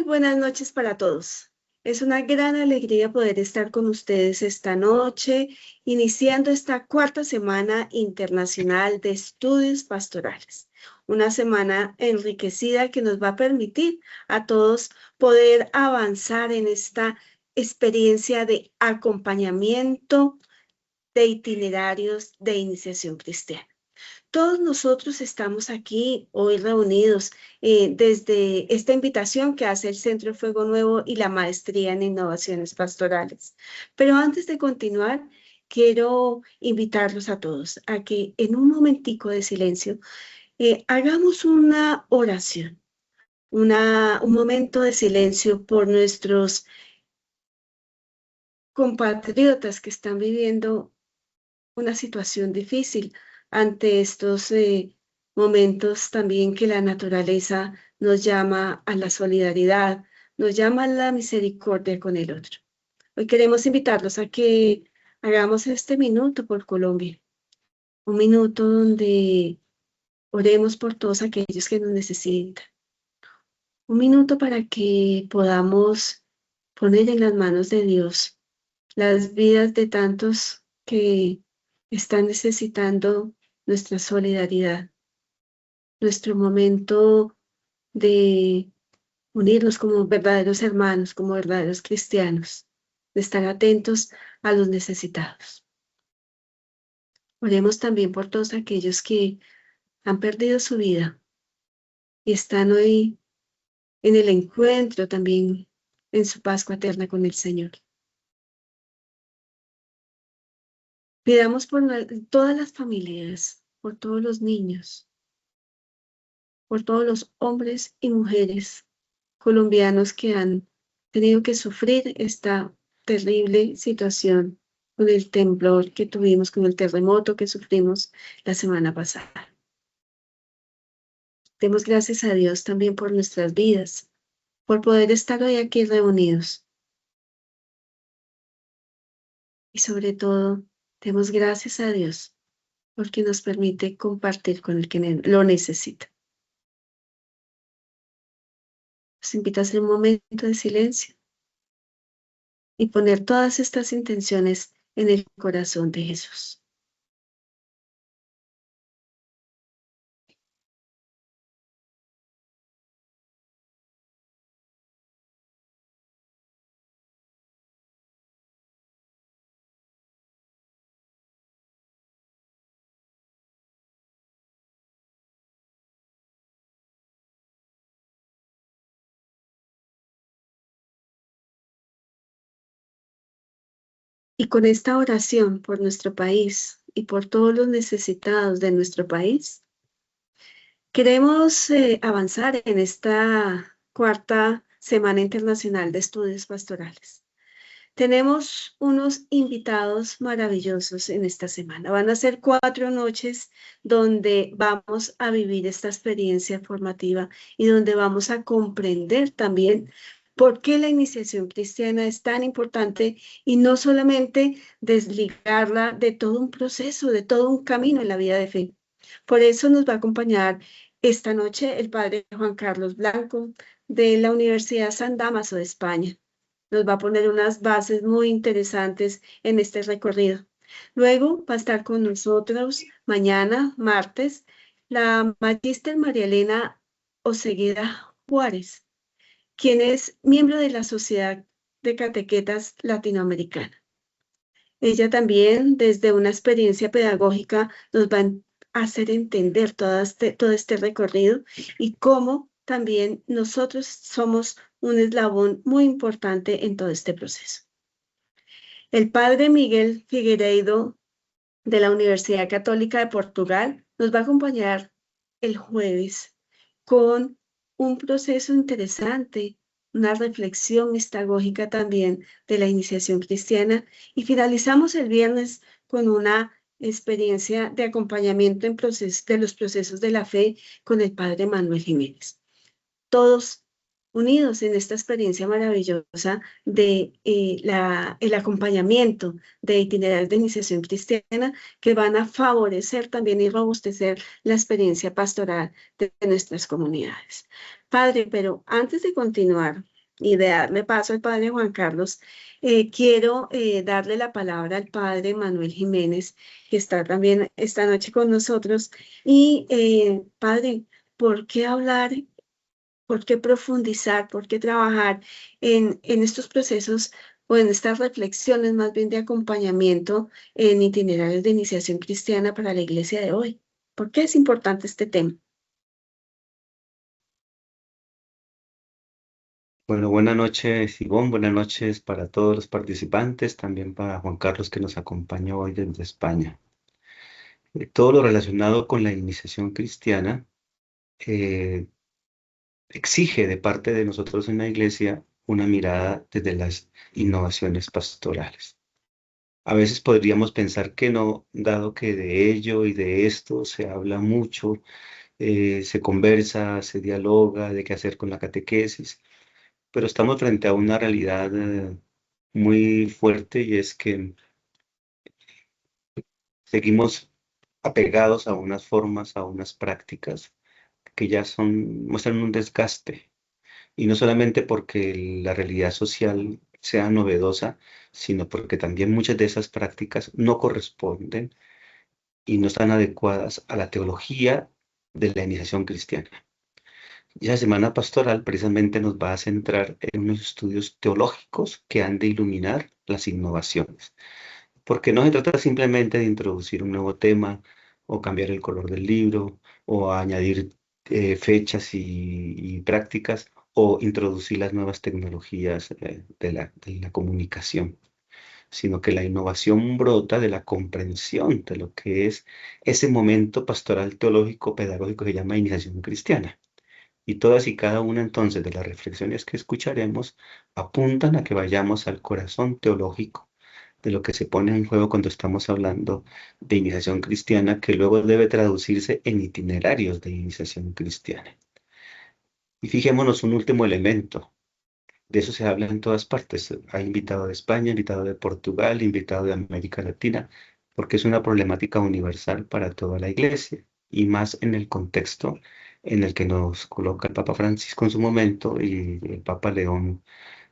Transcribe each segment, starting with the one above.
buenas noches para todos. Es una gran alegría poder estar con ustedes esta noche, iniciando esta cuarta semana internacional de estudios pastorales. Una semana enriquecida que nos va a permitir a todos poder avanzar en esta experiencia de acompañamiento de itinerarios de iniciación cristiana. Todos nosotros estamos aquí hoy reunidos desde esta invitación que hace el Centro Fuego Nuevo y la Maestría en Innovaciones Pastorales. Pero antes de continuar, quiero invitarlos a todos a que en un momentico de silencio hagamos una oración, un momento de silencio por nuestros compatriotas que están viviendo una situación difícil ante estos momentos también que la naturaleza nos llama a la solidaridad, nos llama a la misericordia con el otro. Hoy queremos invitarlos a que hagamos este minuto por Colombia, un minuto donde oremos por todos aquellos que nos necesitan, un minuto para que podamos poner en las manos de Dios las vidas de tantos que están necesitando nuestra solidaridad, nuestro momento de unirnos como verdaderos hermanos, como verdaderos cristianos, de estar atentos a los necesitados. Oremos también por todos aquellos que han perdido su vida y están hoy en el encuentro también en su Pascua eterna con el Señor. Pidamos por todas las familias, por todos los niños, por todos los hombres y mujeres colombianos que han tenido que sufrir esta terrible situación con el temblor que tuvimos, con el terremoto que sufrimos la semana pasada. Demos gracias a Dios también por nuestras vidas, por poder estar hoy aquí reunidos. Y sobre todo, demos gracias a Dios porque nos permite compartir con el que lo necesita. Los invito a hacer un momento de silencio y poner todas estas intenciones en el corazón de Jesús. Y con esta oración por nuestro país y por todos los necesitados de nuestro país, queremos avanzar en esta cuarta Semana Internacional de Estudios Pastorales. Tenemos unos invitados maravillosos en esta semana. Van a ser 4 noches donde vamos a vivir esta experiencia formativa y donde vamos a comprender también por qué la iniciación cristiana es tan importante y no solamente desligarla de todo un proceso, de todo un camino en la vida de fe. Por eso nos va a acompañar esta noche el padre Juan Carlos Blanco de la Universidad San Dámaso de España. Nos va a poner unas bases muy interesantes en este recorrido. Luego va a estar con nosotros mañana, martes, la magíster María Elena Oseguera Juárez, quien es miembro de la Sociedad de Catequetas Latinoamericana. Ella también, desde una experiencia pedagógica, nos va a hacer entender todo este recorrido y cómo también nosotros somos un eslabón muy importante en todo este proceso. El padre Miguel Figueiredo de la Universidad Católica de Portugal nos va a acompañar el jueves con un proceso interesante, una reflexión mistagógica también de la iniciación cristiana y finalizamos el viernes con una experiencia de acompañamiento de los procesos de la fe con el padre Manuel Jiménez. Todos unidos en esta experiencia maravillosa de el acompañamiento de itinerarios de iniciación cristiana que van a favorecer también y robustecer la experiencia pastoral de nuestras comunidades. Padre, pero antes de continuar, y de darle paso al padre Juan Carlos, quiero darle la palabra al padre Manuel Jiménez, que está también esta noche con nosotros. Y padre, ¿por qué hablar? ¿Por qué profundizar? ¿Por qué trabajar en estos procesos o en estas reflexiones más bien de acompañamiento en itinerarios de iniciación cristiana para la iglesia de hoy? ¿Por qué es importante este tema? Bueno, buenas noches, Ivonne, buenas noches para todos los participantes, también para Juan Carlos que nos acompaña hoy desde España. Todo lo relacionado con la iniciación cristiana eh, exige de parte de nosotros en la iglesia una mirada desde las innovaciones pastorales. A veces podríamos pensar que no, dado que de ello y de esto se habla mucho, se conversa, se dialoga de qué hacer con la catequesis, pero estamos frente a una realidad muy fuerte y es que seguimos apegados a unas formas, a unas prácticas que ya muestran un desgaste. Y no solamente porque la realidad social sea novedosa, sino porque también muchas de esas prácticas no corresponden y no están adecuadas a la teología de la iniciación cristiana. Y la semana pastoral precisamente nos va a centrar en unos estudios teológicos que han de iluminar las innovaciones. Porque no se trata simplemente de introducir un nuevo tema o cambiar el color del libro o añadir fechas y prácticas o introducir las nuevas tecnologías de la comunicación, sino que la innovación brota de la comprensión de lo que es ese momento pastoral teológico pedagógico que se llama iniciación cristiana. Y todas y cada una entonces de las reflexiones que escucharemos apuntan a que vayamos al corazón teológico de lo que se pone en juego cuando estamos hablando de iniciación cristiana, que luego debe traducirse en itinerarios de iniciación cristiana. Y fijémonos un último elemento. De eso se habla en todas partes. Hay invitado de España, invitado de Portugal, invitado de América Latina, porque es una problemática universal para toda la iglesia y más en el contexto en el que nos coloca el Papa Francisco en su momento y el Papa León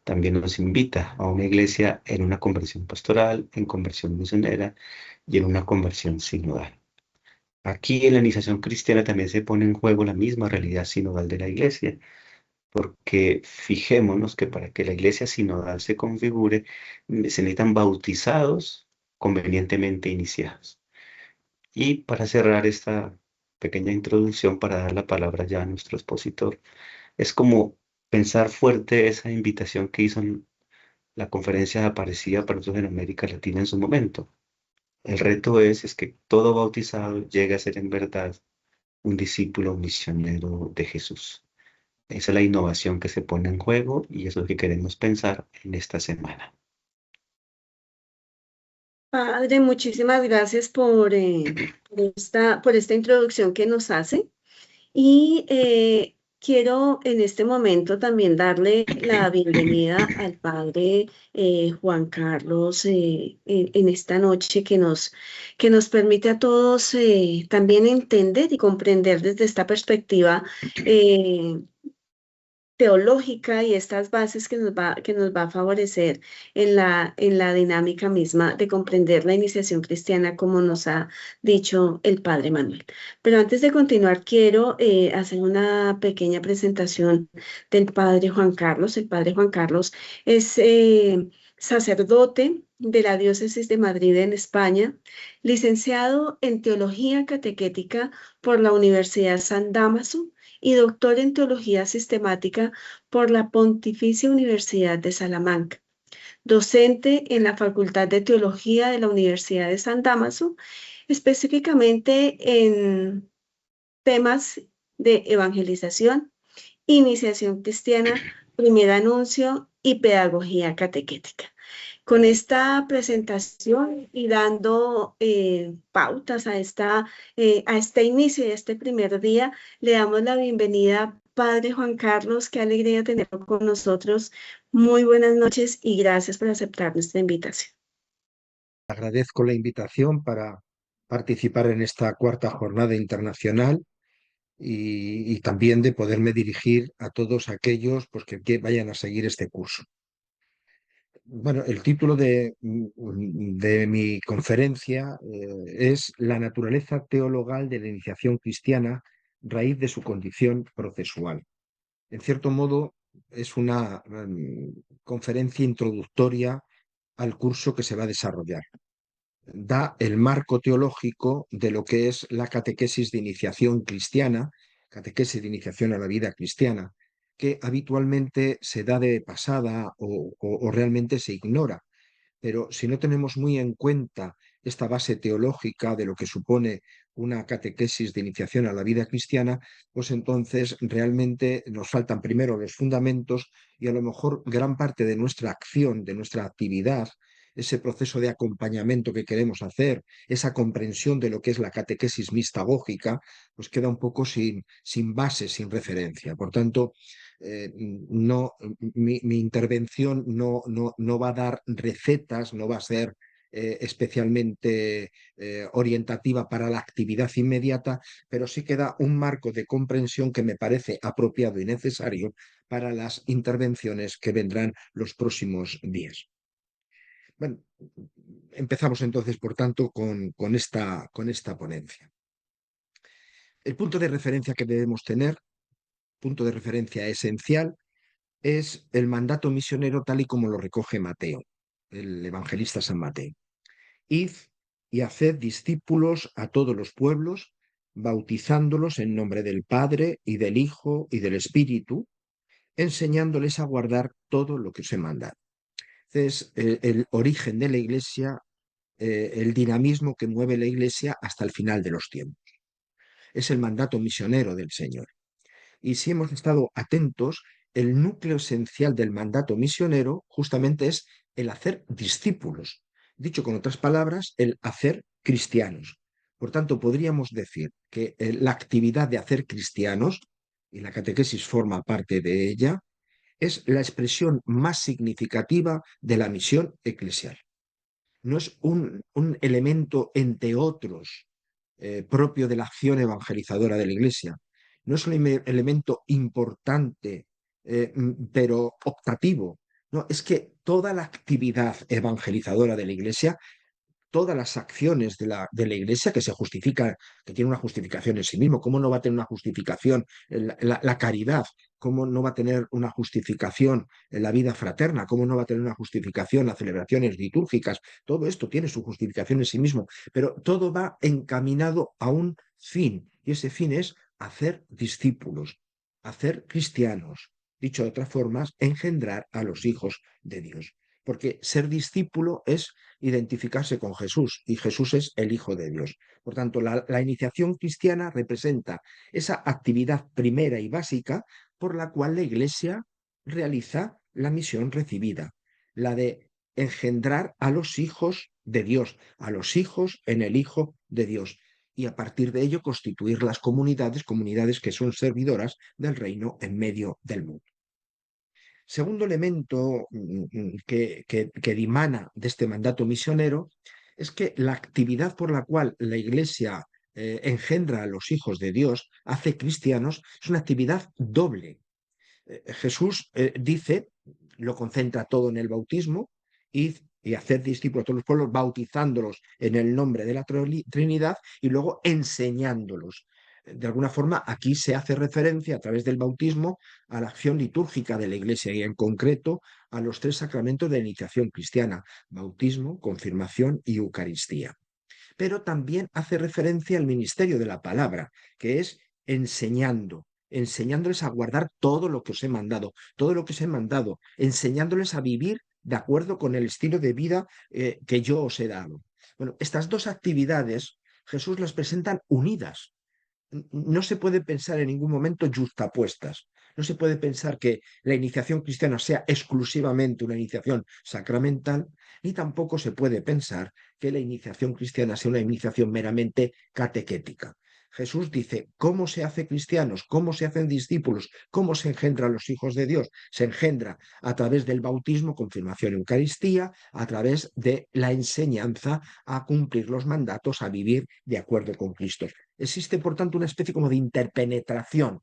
también nos invita a una iglesia en una conversión pastoral, en conversión misionera y en una conversión sinodal. Aquí en la iniciación cristiana también se pone en juego la misma realidad sinodal de la iglesia, porque fijémonos que para que la iglesia sinodal se configure, se necesitan bautizados convenientemente iniciados. Y para cerrar esta pequeña introducción, para dar la palabra ya a nuestro expositor, es como pensar fuerte esa invitación que hizo la conferencia aparecía para nosotros en América Latina en su momento. El reto es que todo bautizado llegue a ser en verdad un discípulo misionero de Jesús. Esa es la innovación que se pone en juego y eso es lo que queremos pensar en esta semana. Padre, muchísimas gracias por esta introducción que nos hace. Y quiero en este momento también darle la bienvenida al padre Juan Carlos en esta noche que nos permite a todos también entender y comprender desde esta perspectiva teológica y estas bases que nos va a favorecer en la dinámica misma de comprender la iniciación cristiana, como nos ha dicho el Padre Manuel. Pero antes de continuar, quiero hacer una pequeña presentación del Padre Juan Carlos. El Padre Juan Carlos es sacerdote de la Diócesis de Madrid en España, licenciado en Teología Catequética por la Universidad San Dámaso y doctor en Teología Sistemática por la Pontificia Universidad de Salamanca, docente en la Facultad de Teología de la Universidad de San Dámaso, específicamente en temas de evangelización, iniciación cristiana, primer anuncio y pedagogía catequética. Con esta presentación y dando pautas a este inicio de este primer día, le damos la bienvenida, Padre Juan Carlos. Qué alegría tenerlo con nosotros. Muy buenas noches y gracias por aceptar nuestra invitación. Agradezco la invitación para participar en esta cuarta jornada internacional y también de poderme dirigir a todos aquellos pues, que vayan a seguir este curso. Bueno, el título de mi conferencia es La naturaleza teologal de la iniciación cristiana, raíz de su condición procesual. En cierto modo, es una conferencia introductoria al curso que se va a desarrollar. Da el marco teológico de lo que es la catequesis de iniciación cristiana, catequesis de iniciación a la vida cristiana, que habitualmente se da de pasada o realmente se ignora. Pero si no tenemos muy en cuenta esta base teológica de lo que supone una catequesis de iniciación a la vida cristiana, pues entonces realmente nos faltan primero los fundamentos y a lo mejor gran parte de nuestra acción, de nuestra actividad, ese proceso de acompañamiento que queremos hacer, esa comprensión de lo que es la catequesis mistagógica, pues queda un poco sin base, sin referencia. Por tanto, no, mi intervención no va a dar recetas, no va a ser especialmente orientativa para la actividad inmediata, pero sí que da un marco de comprensión que me parece apropiado y necesario para las intervenciones que vendrán los próximos días. Bueno, empezamos entonces, por tanto, con esta ponencia. El punto de referencia que debemos tener, punto de referencia esencial, es el mandato misionero tal y como lo recoge Mateo, el evangelista San Mateo. Id y haced discípulos a todos los pueblos, bautizándolos en nombre del Padre y del Hijo y del Espíritu, enseñándoles a guardar todo lo que os he mandado. Este es el origen de la Iglesia, el dinamismo que mueve la Iglesia hasta el final de los tiempos. Es el mandato misionero del Señor. Y si hemos estado atentos, el núcleo esencial del mandato misionero justamente es el hacer discípulos. Dicho con otras palabras, el hacer cristianos. Por tanto, podríamos decir que la actividad de hacer cristianos, y la catequesis forma parte de ella, es la expresión más significativa de la misión eclesial. No es un elemento entre otros propio de la acción evangelizadora de la Iglesia. No es un elemento importante, pero optativo. No, es que toda la actividad evangelizadora de la Iglesia, todas las acciones de la Iglesia que se justifican, que tiene una justificación en sí mismo. ¿Cómo no va a tener una justificación la caridad? ¿Cómo no va a tener una justificación en la vida fraterna? ¿Cómo no va a tener una justificación las celebraciones litúrgicas? Todo esto tiene su justificación en sí mismo, pero todo va encaminado a un fin, y ese fin es hacer discípulos, hacer cristianos. Dicho de otras formas, engendrar a los hijos de Dios. Porque ser discípulo es identificarse con Jesús y Jesús es el Hijo de Dios. Por tanto, la iniciación cristiana representa esa actividad primera y básica por la cual la Iglesia realiza la misión recibida, la de engendrar a los hijos de Dios, a los hijos en el Hijo de Dios, y a partir de ello constituir las comunidades, comunidades que son servidoras del reino en medio del mundo. Segundo elemento que dimana de este mandato misionero es que la actividad por la cual la Iglesia engendra a los hijos de Dios, hace cristianos, es una actividad doble. Jesús dice, lo concentra todo en el bautismo, y hacer discípulos a todos los pueblos, bautizándolos en el nombre de la Trinidad y luego enseñándolos. De alguna forma, aquí se hace referencia a través del bautismo a la acción litúrgica de la Iglesia y en concreto a los tres sacramentos de la iniciación cristiana: bautismo, confirmación y Eucaristía. Pero también hace referencia al ministerio de la palabra, que es enseñándoles a guardar todo lo que os he mandado, todo lo que os he mandado, enseñándoles a vivir de acuerdo con el estilo de vida que yo os he dado. Bueno, estas dos actividades Jesús las presenta unidas. No se puede pensar en ningún momento justapuestas. No se puede pensar que la iniciación cristiana sea exclusivamente una iniciación sacramental, ni tampoco se puede pensar que la iniciación cristiana sea una iniciación meramente catequética. Jesús dice, ¿cómo se hace cristianos? ¿Cómo se hacen discípulos? ¿Cómo se engendran los hijos de Dios? Se engendra a través del bautismo, confirmación, Eucaristía, a través de la enseñanza a cumplir los mandatos, a vivir de acuerdo con Cristo. Existe, por tanto, una especie como de interpenetración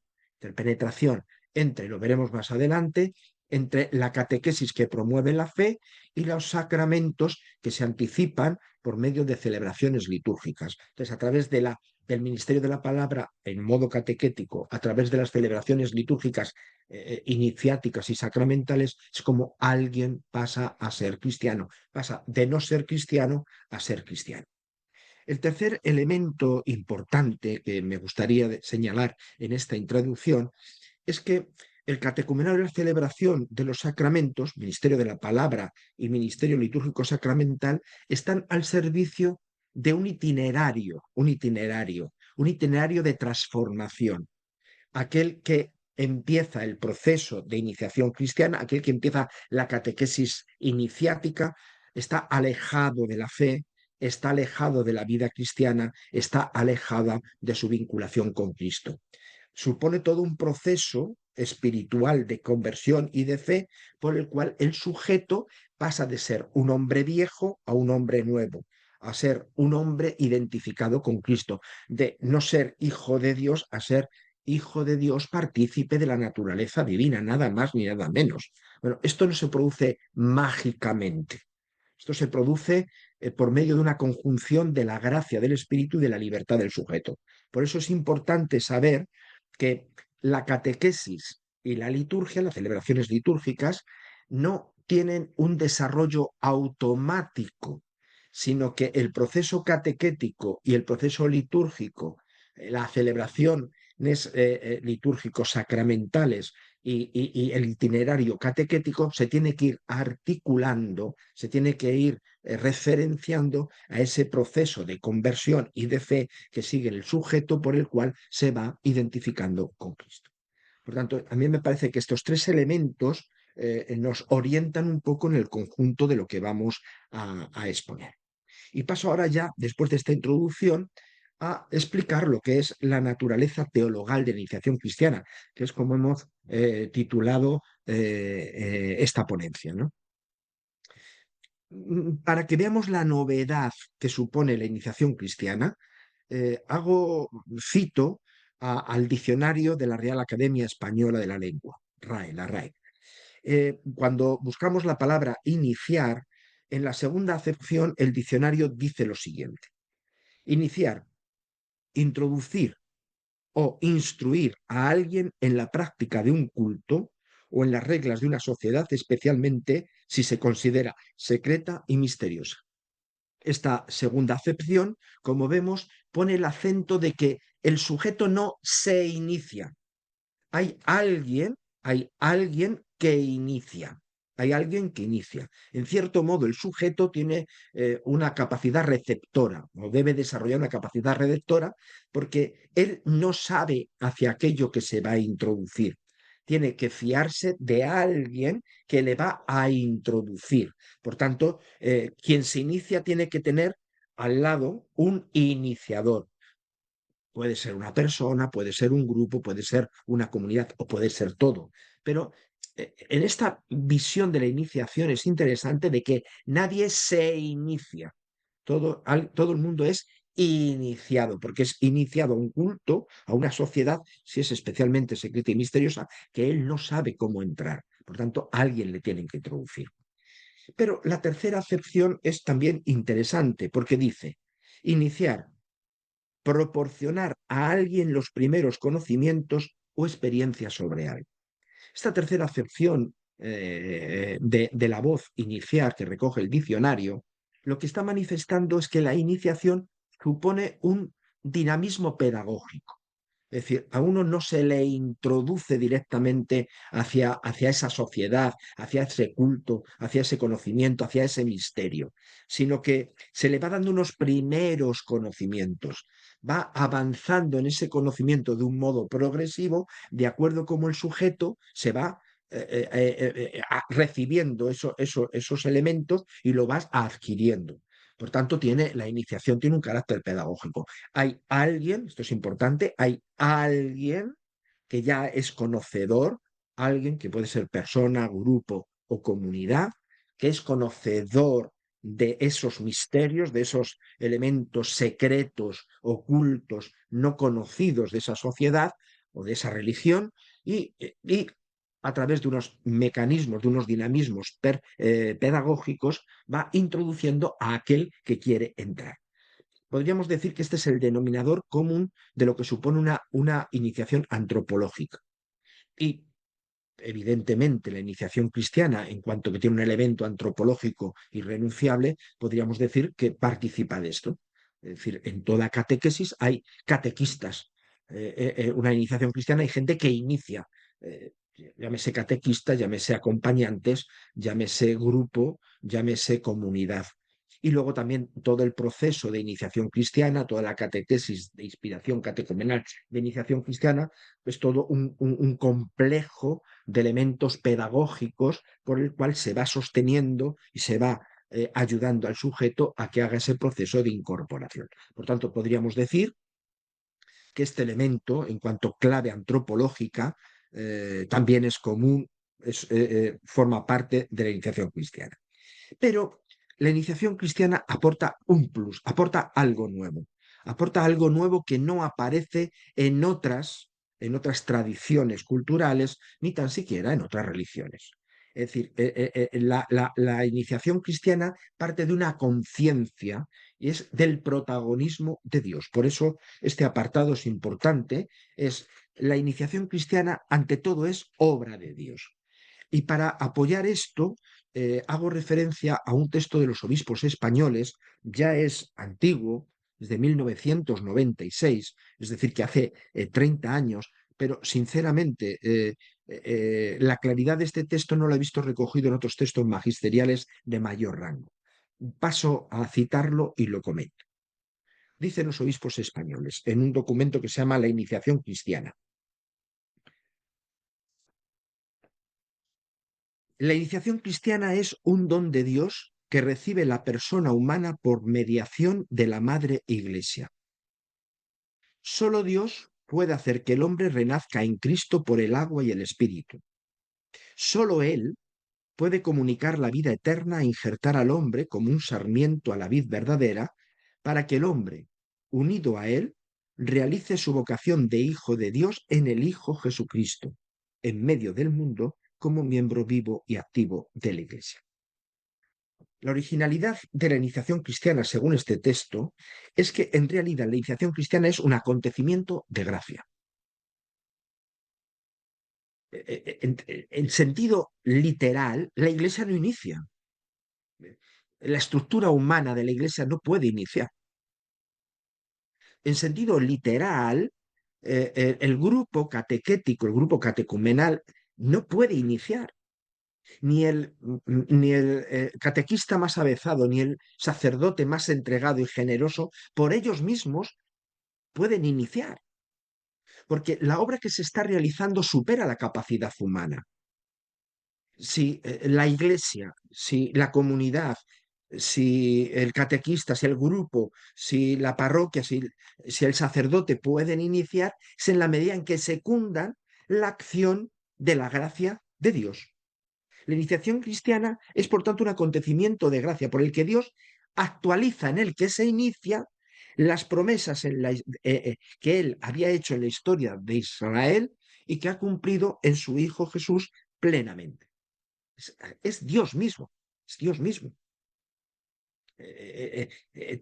entre, lo veremos más adelante, entre la catequesis que promueve la fe y los sacramentos que se anticipan por medio de celebraciones litúrgicas. Entonces, a través del ministerio de la palabra en modo catequético, a través de las celebraciones litúrgicas iniciáticas y sacramentales, es como alguien pasa a ser cristiano, pasa de no ser cristiano a ser cristiano. El tercer elemento importante que me gustaría señalar en esta introducción es que el catecumenado y la celebración de los sacramentos, ministerio de la palabra y ministerio litúrgico sacramental, están al servicio de un itinerario de transformación. Aquel que empieza el proceso de iniciación cristiana, aquel que empieza la catequesis iniciática, está alejado de la fe, está alejado de la vida cristiana, está alejada de su vinculación con Cristo. Supone todo un proceso espiritual de conversión y de fe por el cual el sujeto pasa de ser un hombre viejo a un hombre nuevo, a ser un hombre identificado con Cristo, de no ser hijo de Dios a ser hijo de Dios, partícipe de la naturaleza divina, nada más ni nada menos. Bueno, esto no se produce mágicamente. Esto se produce por medio de una conjunción de la gracia del Espíritu y de la libertad del sujeto. Por eso es importante saber que la catequesis y la liturgia, las celebraciones litúrgicas, no tienen un desarrollo automático, sino que el proceso catequético y el proceso litúrgico, la celebración litúrgicos sacramentales y el itinerario catequético se tiene que ir articulando, se tiene que ir referenciando a ese proceso de conversión y de fe que sigue el sujeto por el cual se va identificando con Cristo. Por tanto, a mí me parece que estos tres elementos nos orientan un poco en el conjunto de lo que vamos a exponer. Y paso ahora ya, después de esta introducción, a explicar lo que es la naturaleza teologal de la iniciación cristiana, que es como hemos titulado esta ponencia, ¿no? Para que veamos la novedad que supone la iniciación cristiana, cito al diccionario de la Real Academia Española de la Lengua, RAE, la RAE. Cuando buscamos la palabra iniciar, en la segunda acepción el diccionario dice lo siguiente: iniciar, introducir o instruir a alguien en la práctica de un culto o en las reglas de una sociedad, especialmente si se considera secreta y misteriosa. Esta segunda acepción, como vemos, pone el acento de que el sujeto no se inicia. Hay alguien que inicia. Hay alguien que inicia. En cierto modo, el sujeto tiene una capacidad receptora o debe desarrollar una capacidad receptora porque él no sabe hacia aquello que se va a introducir. Tiene que fiarse de alguien que le va a introducir. Por tanto, quien se inicia tiene que tener al lado un iniciador. Puede ser una persona, puede ser un grupo, puede ser una comunidad o puede ser todo. Pero en esta visión de la iniciación es interesante de que nadie se inicia. Todo el mundo es iniciado, porque es iniciado a un culto, a una sociedad, si es especialmente secreta y misteriosa, que él no sabe cómo entrar. Por tanto, alguien le tiene que introducir. Pero la tercera acepción es también interesante, porque dice, iniciar, proporcionar a alguien los primeros conocimientos o experiencias sobre algo. Esta tercera acepción de la voz iniciar que recoge el diccionario, lo que está manifestando es que la iniciación supone un dinamismo pedagógico. Es decir, a uno no se le introduce directamente hacia esa sociedad, hacia ese culto, hacia ese conocimiento, hacia ese misterio, sino que se le va dando unos primeros conocimientos, va avanzando en ese conocimiento de un modo progresivo, de acuerdo como el sujeto se va recibiendo esos elementos y lo vas adquiriendo. Por tanto, la iniciación tiene un carácter pedagógico. Hay alguien, esto es importante, hay alguien que ya es conocedor, alguien que puede ser persona, grupo o comunidad, que es conocedor de esos misterios, de esos elementos secretos, ocultos, no conocidos de esa sociedad o de esa religión, y a través de unos mecanismos, de unos dinamismos pedagógicos, va introduciendo a aquel que quiere entrar. Podríamos decir que este es el denominador común de lo que supone una iniciación antropológica. Y evidentemente la iniciación cristiana, en cuanto que tiene un elemento antropológico irrenunciable, podríamos decir que participa de esto. Es decir, en toda catequesis hay catequistas. Una iniciación cristiana hay gente que inicia, eh, llámese catequistas, llámese acompañantes, llámese grupo, llámese comunidad. Y luego también todo el proceso de iniciación cristiana, toda la catequesis de inspiración catecumenal de iniciación cristiana, es todo un complejo de elementos pedagógicos por el cual se va sosteniendo y se va ayudando al sujeto a que haga ese proceso de incorporación. Por tanto, podríamos decir que este elemento, en cuanto clave antropológica, también es común, forma parte de la iniciación cristiana. Pero la iniciación cristiana aporta un plus, aporta algo nuevo que no aparece en otras tradiciones culturales, ni tan siquiera en otras religiones. Es decir, la iniciación cristiana parte de una conciencia y es del protagonismo de Dios. Por eso este apartado es importante, es la iniciación cristiana ante todo es obra de Dios. Y para apoyar esto, hago referencia a un texto de los obispos españoles, ya es antiguo, desde 1996, es decir, que hace 30 años, pero sinceramente la claridad de este texto no la he visto recogido en otros textos magisteriales de mayor rango. Paso a citarlo y lo comento. Dicen los obispos españoles en un documento que se llama La Iniciación Cristiana. La iniciación cristiana es un don de Dios que recibe la persona humana por mediación de la Madre Iglesia. Solo Dios puede hacer que el hombre renazca en Cristo por el agua y el Espíritu. Solo Él puede comunicar la vida eterna e injertar al hombre como un sarmiento a la vid verdadera para que el hombre, unido a Él, realice su vocación de hijo de Dios en el Hijo Jesucristo, en medio del mundo, como miembro vivo y activo de la Iglesia. La originalidad de la iniciación cristiana, según este texto, es que en realidad la iniciación cristiana es un acontecimiento de gracia. En sentido literal, la Iglesia no inicia. La estructura humana de la Iglesia no puede iniciar. En sentido literal, el grupo catequético, el grupo catecumenal, no puede iniciar. Ni el catequista más avezado, ni el sacerdote más entregado y generoso, por ellos mismos pueden iniciar, porque la obra que se está realizando supera la capacidad humana. Si la iglesia, si la comunidad, si el catequista, si el grupo, si la parroquia, si el sacerdote pueden iniciar, es en la medida en que secundan la acción de la gracia de Dios. La iniciación cristiana es, por tanto, un acontecimiento de gracia por el que Dios actualiza en el que se inicia las promesas que Él había hecho en la historia de Israel y que ha cumplido en su Hijo Jesús plenamente. Es Dios mismo, es Dios mismo.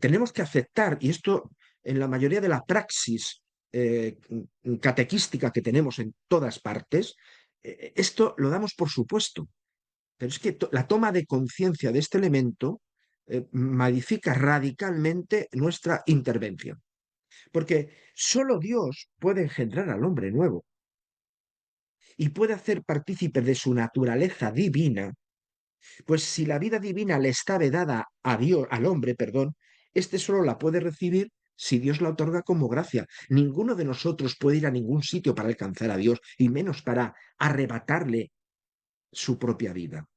Tenemos que aceptar, y esto en la mayoría de la praxis catequística que tenemos en todas partes, esto lo damos por supuesto. Pero es que la toma de conciencia de este elemento modifica radicalmente nuestra intervención. Porque solo Dios puede engendrar al hombre nuevo y puede hacer partícipe de su naturaleza divina, pues si la vida divina le está vedada a Dios, al hombre, perdón, este solo la puede recibir si Dios la otorga como gracia. Ninguno de nosotros puede ir a ningún sitio para alcanzar a Dios, y menos para arrebatarle su propia vida.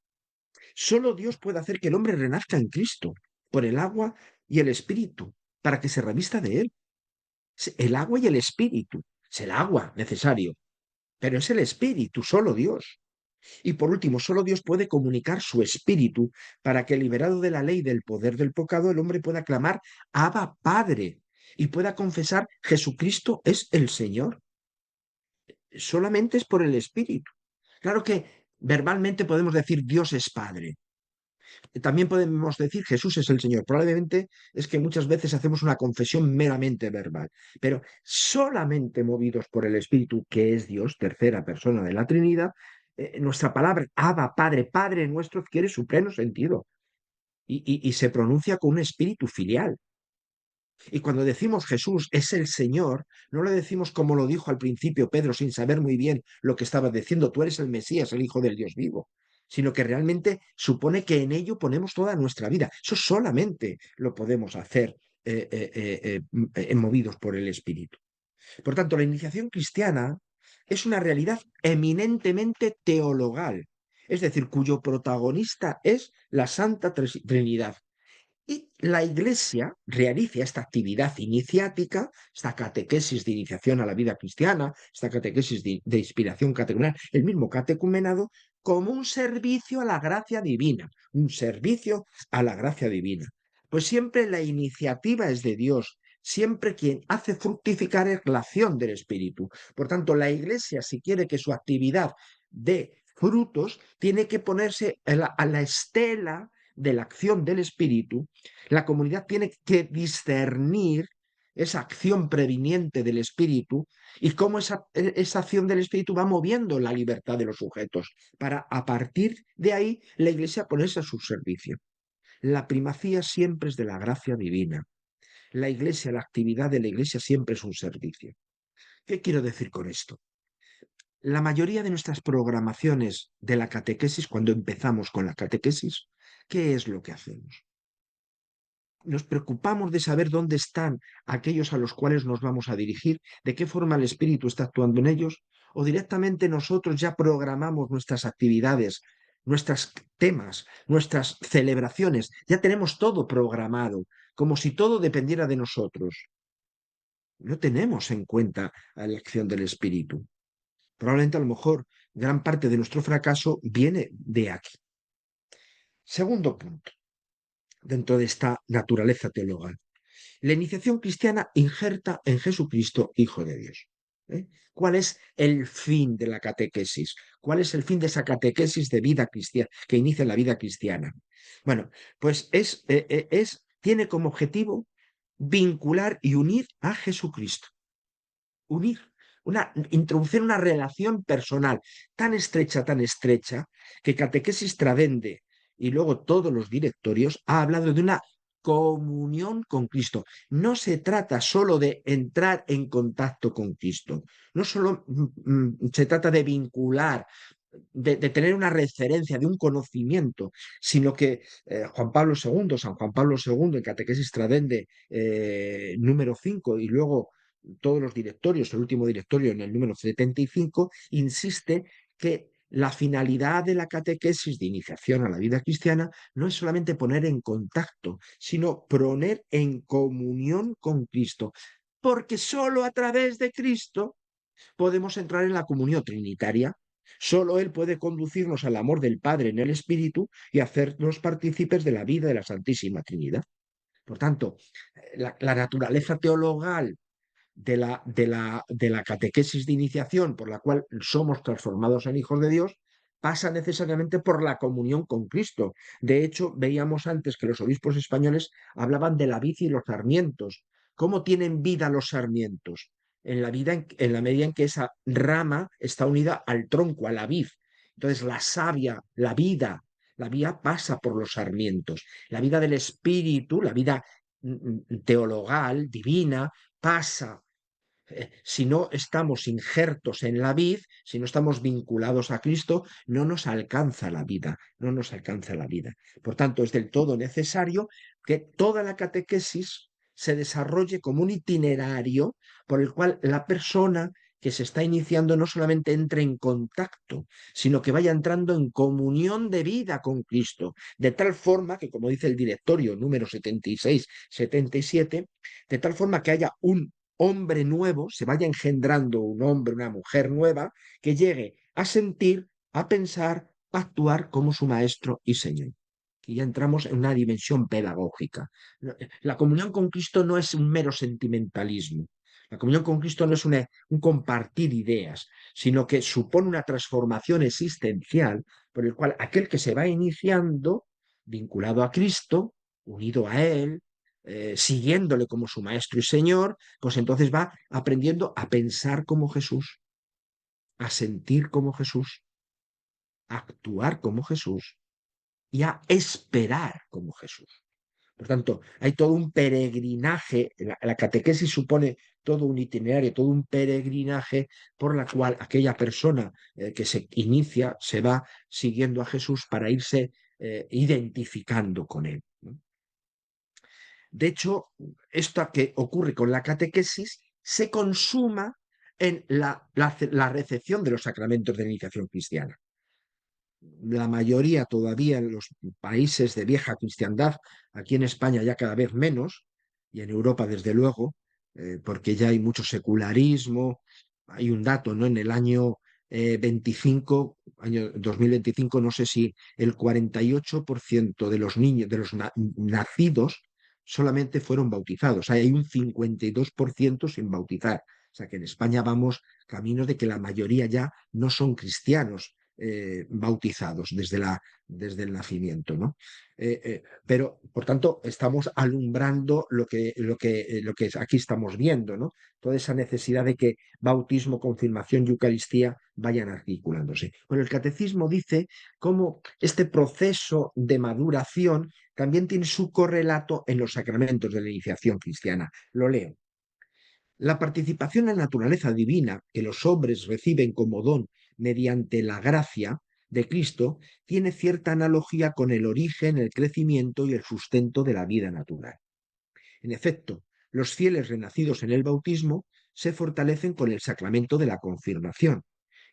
Solo Dios puede hacer que el hombre renazca en Cristo por el agua y el espíritu, para que se revista de él. El agua y el espíritu. Es el agua necesario, pero es el espíritu, solo Dios. Y por último, solo Dios puede comunicar su espíritu para que, liberado de la ley y del poder del pecado, el hombre pueda clamar Abba, Padre, y pueda confesar Jesucristo es el Señor. Solamente es por el espíritu. Claro que verbalmente podemos decir Dios es Padre. También podemos decir Jesús es el Señor. Probablemente es que muchas veces hacemos una confesión meramente verbal, pero solamente movidos por el Espíritu, que es Dios, tercera persona de la Trinidad, nuestra palabra Abba, Padre, Padre nuestro, adquiere su pleno sentido y se pronuncia con un espíritu filial. Y cuando decimos Jesús es el Señor, no lo decimos como lo dijo al principio Pedro sin saber muy bien lo que estaba diciendo, tú eres el Mesías, el Hijo del Dios vivo, sino que realmente supone que en ello ponemos toda nuestra vida. Eso solamente lo podemos hacer movidos por el Espíritu. Por tanto, la iniciación cristiana es una realidad eminentemente teologal, es decir, cuyo protagonista es la Santa Trinidad. Y la Iglesia realiza esta actividad iniciática, esta catequesis de iniciación a la vida cristiana, esta catequesis de inspiración catecumenal, el mismo catecumenado, como un servicio a la gracia divina, un servicio a la gracia divina. Pues siempre la iniciativa es de Dios, siempre quien hace fructificar es la acción del Espíritu. Por tanto, la Iglesia, si quiere que su actividad dé frutos, tiene que ponerse a la estela de la acción del Espíritu. La comunidad tiene que discernir esa acción previniente del Espíritu y cómo esa acción del Espíritu va moviendo la libertad de los sujetos para a partir de ahí la Iglesia ponerse a su servicio. La primacía siempre es de la gracia divina. La Iglesia, la actividad de la Iglesia siempre es un servicio. ¿Qué quiero decir con esto? La mayoría de nuestras programaciones de la catequesis, cuando empezamos con la catequesis, ¿qué es lo que hacemos? Nos preocupamos de saber dónde están aquellos a los cuales nos vamos a dirigir, de qué forma el Espíritu está actuando en ellos, o directamente nosotros ya programamos nuestras actividades, nuestros temas, nuestras celebraciones, ya tenemos todo programado, como si todo dependiera de nosotros. No tenemos en cuenta la acción del Espíritu. Probablemente a lo mejor gran parte de nuestro fracaso viene de aquí. Segundo punto, dentro de esta naturaleza teologal. La iniciación cristiana injerta en Jesucristo, Hijo de Dios. ¿Cuál es el fin de la catequesis? ¿Cuál es el fin de esa catequesis de vida cristiana que inicia la vida cristiana? Bueno, pues tiene como objetivo vincular y unir a Jesucristo. Unir, introducir una relación personal tan estrecha, que Catequesis Tradende y luego todos los directorios ha hablado de una comunión con Cristo. No se trata solo de entrar en contacto con Cristo, no solo se trata de vincular, de tener una referencia, de un conocimiento, sino que San Juan Pablo II, en Catequesis Tradende número 5 y luego todos los directorios, el último directorio en el número 75, insiste que la finalidad de la catequesis de iniciación a la vida cristiana no es solamente poner en contacto, sino poner en comunión con Cristo, porque solo a través de Cristo podemos entrar en la comunión trinitaria. Solo Él puede conducirnos al amor del Padre en el Espíritu y hacernos partícipes de la vida de la Santísima Trinidad. Por tanto, la naturaleza teologal de la catequesis de iniciación por la cual somos transformados en hijos de Dios pasa necesariamente por la comunión con Cristo. De hecho, veíamos antes que los obispos españoles hablaban de la vid y los sarmientos. ¿Cómo tienen vida los sarmientos? En la medida en que esa rama está unida al tronco, a la vid. Entonces, la savia, la vida pasa por los sarmientos. La vida del espíritu, la vida teologal, divina, pasa. Si no estamos injertos en la vid, si no estamos vinculados a Cristo, no nos alcanza la vida, no nos alcanza la vida. Por tanto, es del todo necesario que toda la catequesis se desarrolle como un itinerario por el cual la persona que se está iniciando no solamente entre en contacto, sino que vaya entrando en comunión de vida con Cristo, de tal forma que, como dice el directorio número 76-77, de tal forma que haya un hombre nuevo, se vaya engendrando un hombre, una mujer nueva, que llegue a sentir a pensar, a actuar como su maestro y señor. Y ya entramos en una dimensión pedagógica. La comunión con Cristo no es un mero sentimentalismo. La comunión con Cristo no es un compartir ideas, sino que supone una transformación existencial por el cual aquel que se va iniciando, vinculado a Cristo, unido a Él, siguiéndole como su maestro y señor, pues entonces va aprendiendo a pensar como Jesús, a sentir como Jesús, a actuar como Jesús y a esperar como Jesús. Por tanto, hay todo un peregrinaje, la catequesis supone todo un itinerario, todo un peregrinaje por la cual aquella persona que se inicia se va siguiendo a Jesús para irse identificando con él, ¿no? De hecho, esto que ocurre con la catequesis se consuma en la recepción de los sacramentos de la iniciación cristiana. La mayoría todavía en los países de vieja cristiandad, aquí en España ya cada vez menos, y en Europa desde luego, porque ya hay mucho secularismo. Hay un dato, ¿no? En el año 25, año 2025, no sé si el 48% de los niños, de los nacidos, solamente fueron bautizados. Hay un 52% sin bautizar. O sea que en España vamos camino de que la mayoría ya no son cristianos bautizados desde el nacimiento, ¿no? Pero, por tanto, estamos alumbrando lo que aquí estamos viendo, ¿no? Toda esa necesidad de que bautismo, confirmación y Eucaristía vayan articulándose. Bueno, el catecismo dice cómo este proceso de maduración también tiene su correlato en los sacramentos de la iniciación cristiana. Lo leo. La participación en la naturaleza divina que los hombres reciben como don mediante la gracia de Cristo tiene cierta analogía con el origen, el crecimiento y el sustento de la vida natural. En efecto, los fieles renacidos en el bautismo se fortalecen con el sacramento de la confirmación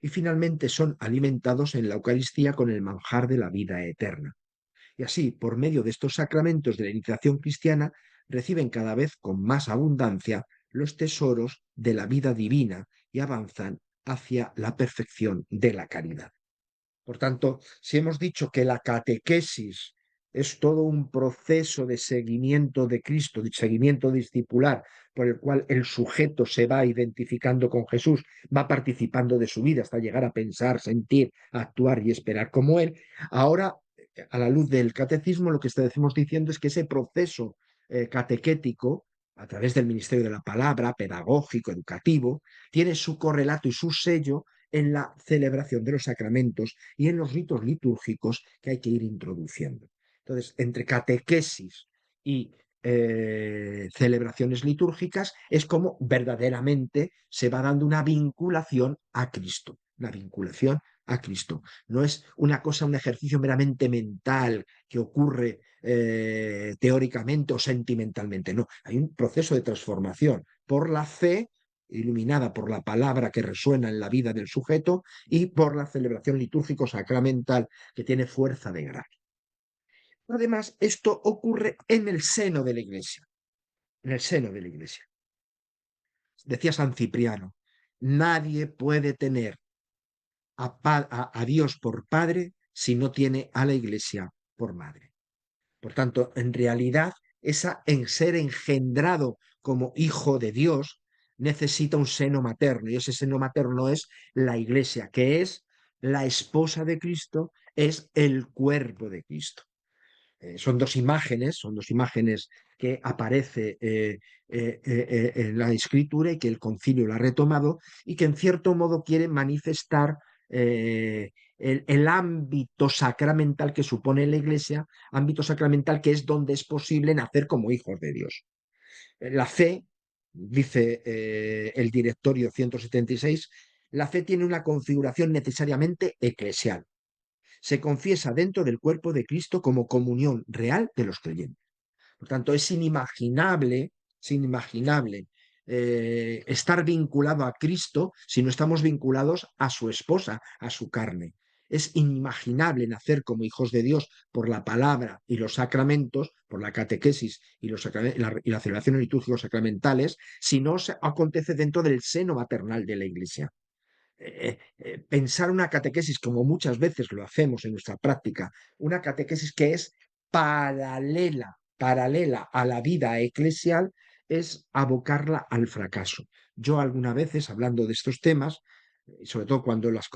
y finalmente son alimentados en la Eucaristía con el manjar de la vida eterna. Y así, por medio de estos sacramentos de la iniciación cristiana, reciben cada vez con más abundancia los tesoros de la vida divina y avanzan hacia la perfección de la caridad. Por tanto, si hemos dicho que la catequesis es todo un proceso de seguimiento de Cristo, de seguimiento discipular, por el cual el sujeto se va identificando con Jesús, va participando de su vida hasta llegar a pensar, sentir, actuar y esperar como Él, ahora, a la luz del catecismo, lo que estamos diciendo es que ese proceso catequético, a través del ministerio de la palabra, pedagógico, educativo, tiene su correlato y su sello en la celebración de los sacramentos y en los ritos litúrgicos que hay que ir introduciendo. Entonces, entre catequesis y celebraciones litúrgicas es como verdaderamente se va dando una vinculación a Cristo, una vinculación a Cristo. No es una cosa, un ejercicio meramente mental que ocurre teóricamente o sentimentalmente, no, hay un proceso de transformación por la fe iluminada por la palabra que resuena en la vida del sujeto y por la celebración litúrgico-sacramental que tiene fuerza de gracia. Además, esto ocurre en el seno de la Iglesia, en el seno de la Iglesia. Decía San Cipriano, nadie puede tener a Dios por Padre si no tiene a la Iglesia por Madre. Por tanto, en realidad, en ser engendrado como hijo de Dios necesita un seno materno, y ese seno materno es la Iglesia, que es la esposa de Cristo, es el cuerpo de Cristo. Son dos imágenes que aparece en la Escritura y que el Concilio lo ha retomado y que en cierto modo quiere manifestar el ámbito sacramental que supone la Iglesia, ámbito sacramental que es donde es posible nacer como hijos de Dios. La fe, dice el Directorio 176, la fe tiene una configuración necesariamente eclesial. Se confiesa dentro del cuerpo de Cristo como comunión real de los creyentes. Por tanto, es inimaginable estar vinculado a Cristo si no estamos vinculados a su esposa, a su carne. Es inimaginable nacer como hijos de Dios por la palabra y los sacramentos, por la catequesis y la celebración litúrgicos sacramentales, si no se acontece dentro del seno maternal de la Iglesia. pensar una catequesis como muchas veces lo hacemos en nuestra práctica, una catequesis que es paralela a la vida eclesial, es abocarla al fracaso. Yo algunas veces, hablando de estos temas, sobre todo cuando los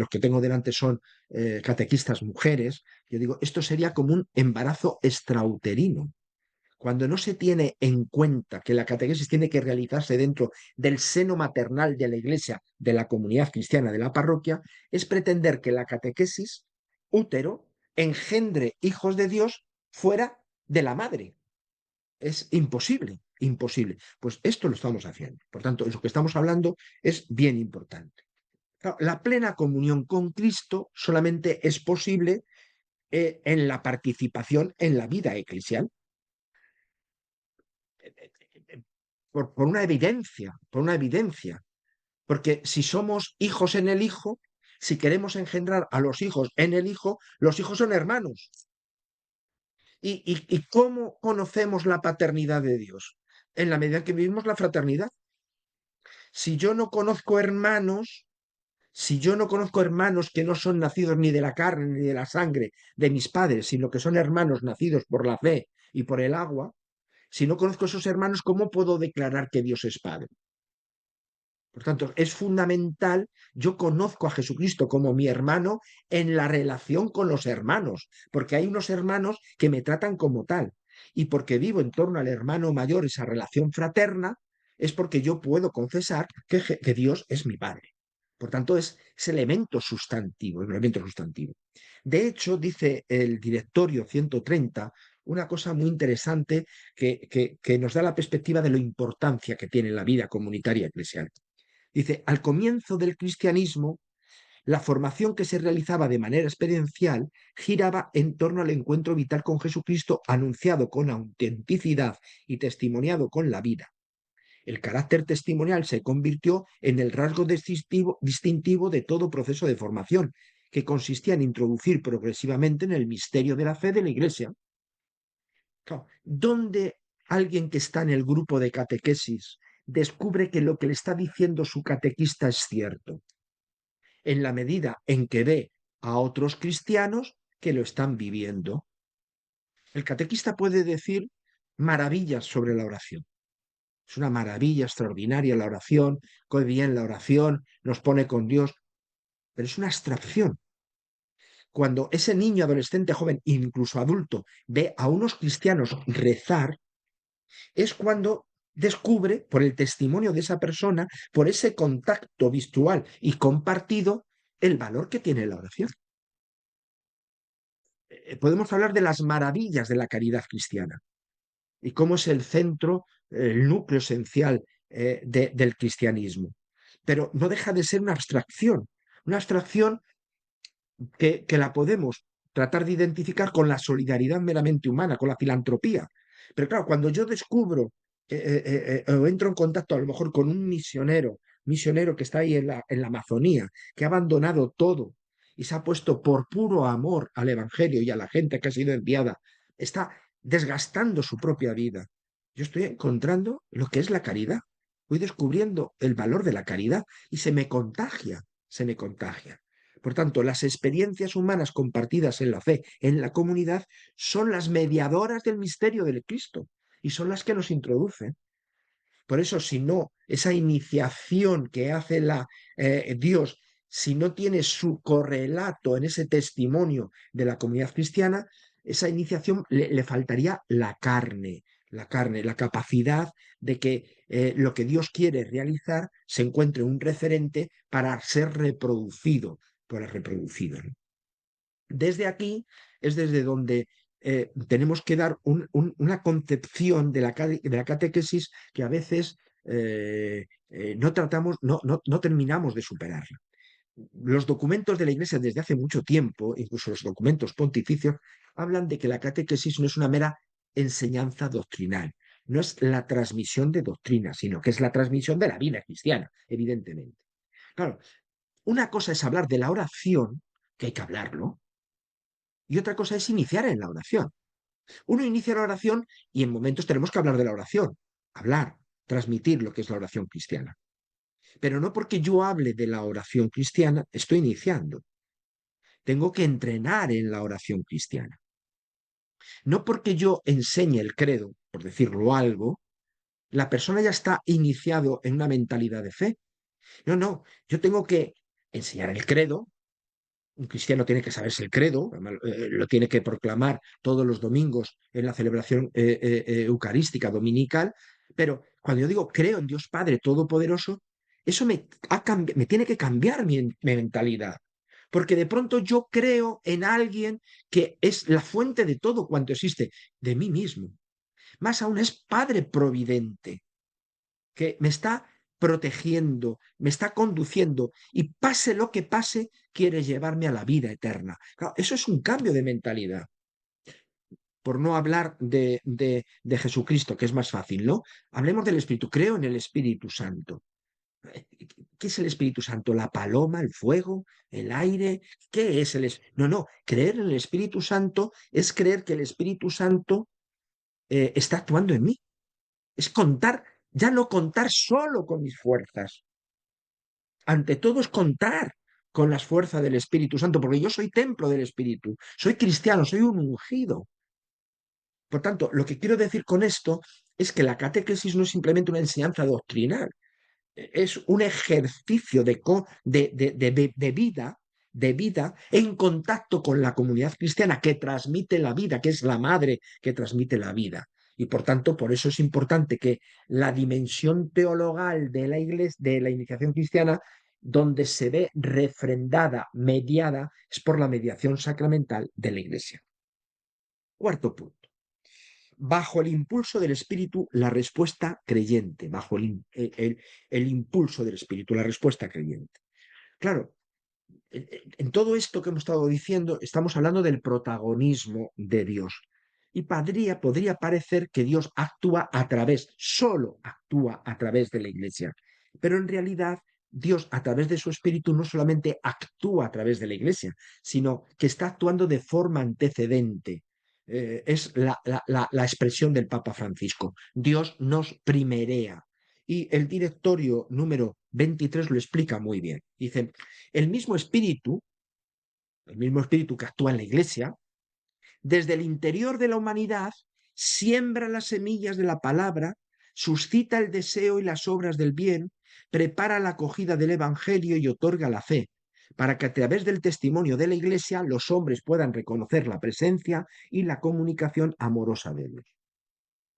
que tengo delante son catequistas mujeres, yo digo, esto sería como un embarazo extrauterino. Cuando no se tiene en cuenta que la catequesis tiene que realizarse dentro del seno maternal de la iglesia, de la comunidad cristiana, de la parroquia, es pretender que la catequesis, útero, engendre hijos de Dios fuera de la madre. Es imposible, imposible. Pues esto lo estamos haciendo. Por tanto, lo que estamos hablando es bien importante. Claro, la plena comunión con Cristo solamente es posible en la participación en la vida eclesial. Por una evidencia, porque si somos hijos en el Hijo, si queremos engendrar a los hijos en el Hijo, los hijos son hermanos. ¿Y cómo conocemos la paternidad de Dios? En la medida en que vivimos la fraternidad. Si yo no conozco hermanos, si yo no conozco hermanos que no son nacidos ni de la carne ni de la sangre de mis padres, sino que son hermanos nacidos por la fe y por el agua, si no conozco esos hermanos, ¿cómo puedo declarar que Dios es Padre? Por tanto, es fundamental, yo conozco a Jesucristo como mi hermano en la relación con los hermanos, porque hay unos hermanos que me tratan como tal. Y porque vivo en torno al hermano mayor, esa relación fraterna, es porque yo puedo confesar que Dios es mi Padre. Por tanto, es elemento sustantivo, es un elemento sustantivo. De hecho, dice el directorio 130 una cosa muy interesante que nos da la perspectiva de la importancia que tiene la vida comunitaria eclesial. Dice, al comienzo del cristianismo, la formación que se realizaba de manera experiencial giraba en torno al encuentro vital con Jesucristo, anunciado con autenticidad y testimoniado con la vida. El carácter testimonial se convirtió en el rasgo distintivo de todo proceso de formación, que consistía en introducir progresivamente en el misterio de la fe de la Iglesia. Claro, ¿dónde alguien que está en el grupo de catequesis descubre que lo que le está diciendo su catequista es cierto? En la medida en que ve a otros cristianos que lo están viviendo. El catequista puede decir maravillas sobre la oración. Es una maravilla extraordinaria la oración, coge bien la oración, nos pone con Dios, pero es una abstracción. Cuando ese niño, adolescente, joven, incluso adulto, ve a unos cristianos rezar, es cuando descubre, por el testimonio de esa persona, por ese contacto visual y compartido, el valor que tiene la oración. Podemos hablar de las maravillas de la caridad cristiana y cómo es el centro, el núcleo esencial del cristianismo. Pero no deja de ser una abstracción que la podemos tratar de identificar con la solidaridad meramente humana, con la filantropía. Pero claro, cuando yo descubro o entro en contacto a lo mejor con un misionero que está ahí en la Amazonía, que ha abandonado todo y se ha puesto por puro amor al Evangelio y a la gente que ha sido enviada, está desgastando su propia vida. Yo estoy encontrando lo que es la caridad. Voy descubriendo el valor de la caridad y se me contagia, se me contagia. Por tanto, las experiencias humanas compartidas en la fe, en la comunidad, son las mediadoras del misterio del Cristo y son las que nos introducen. Por eso, si no, esa iniciación que hace Dios, si no tiene su correlato en ese testimonio de la comunidad cristiana, esa iniciación le faltaría la carne, la capacidad de que lo que Dios quiere realizar se encuentre un referente para ser reproducido, ¿no? Desde aquí es desde donde tenemos que dar una concepción de la catequesis que a veces no tratamos, no terminamos de superarla. Los documentos de la Iglesia desde hace mucho tiempo, incluso los documentos pontificios, hablan de que la catequesis no es una mera enseñanza doctrinal, no es la transmisión de doctrina, sino que es la transmisión de la vida cristiana, evidentemente. Claro, una cosa es hablar de la oración, que hay que hablarlo, y otra cosa es iniciar en la oración. Uno inicia la oración y en momentos tenemos que hablar de la oración, hablar, transmitir lo que es la oración cristiana. Pero no porque yo hable de la oración cristiana, estoy iniciando. Tengo que entrenar en la oración cristiana. No porque yo enseñe el credo, por decirlo algo, la persona ya está iniciado en una mentalidad de fe. No, no, yo tengo que enseñar el credo. Un cristiano tiene que saberse el credo, lo tiene que proclamar todos los domingos en la celebración eucarística dominical, pero cuando yo digo creo en Dios Padre Todopoderoso, eso me tiene que cambiar mi mentalidad, porque de pronto yo creo en alguien que es la fuente de todo cuanto existe, de mí mismo. Más aún es Padre Providente, que me está protegiendo, me está conduciendo y pase lo que pase, quiere llevarme a la vida eterna. Claro, eso es un cambio de mentalidad. Por no hablar de Jesucristo, que es más fácil, ¿no? Hablemos del Espíritu. Creo en el Espíritu Santo. ¿Qué es el Espíritu Santo? ¿La paloma, el fuego, el aire? ¿Qué es No, no. Creer en el Espíritu Santo es creer que el Espíritu Santo está actuando en mí. Es contar, ya no contar solo con mis fuerzas. Ante todo es contar con las fuerzas del Espíritu Santo, porque yo soy templo del Espíritu, soy cristiano, soy un ungido. Por tanto, lo que quiero decir con esto es que la catequesis no es simplemente una enseñanza doctrinal, es un ejercicio de vida en contacto con la comunidad cristiana que transmite la vida, que es la madre que transmite la vida. Y por tanto, por eso es importante que la dimensión teologal de la iglesia, de la iniciación cristiana, donde se ve refrendada, mediada, es por la mediación sacramental de la iglesia. Cuarto punto. Bajo el impulso del Espíritu, la respuesta creyente. Bajo el impulso del Espíritu, la respuesta creyente. Claro, en todo esto que hemos estado diciendo, estamos hablando del protagonismo de Dios. Y podría parecer que Dios solo actúa a través de la Iglesia. Pero en realidad, Dios a través de su Espíritu no solamente actúa a través de la Iglesia, sino que está actuando de forma antecedente. Es la expresión del Papa Francisco. Dios nos primerea. Y el directorio número 23 lo explica muy bien. Dice, el mismo espíritu que actúa en la Iglesia, desde el interior de la humanidad, siembra las semillas de la palabra, suscita el deseo y las obras del bien, prepara la acogida del Evangelio y otorga la fe, para que a través del testimonio de la Iglesia los hombres puedan reconocer la presencia y la comunicación amorosa de Dios.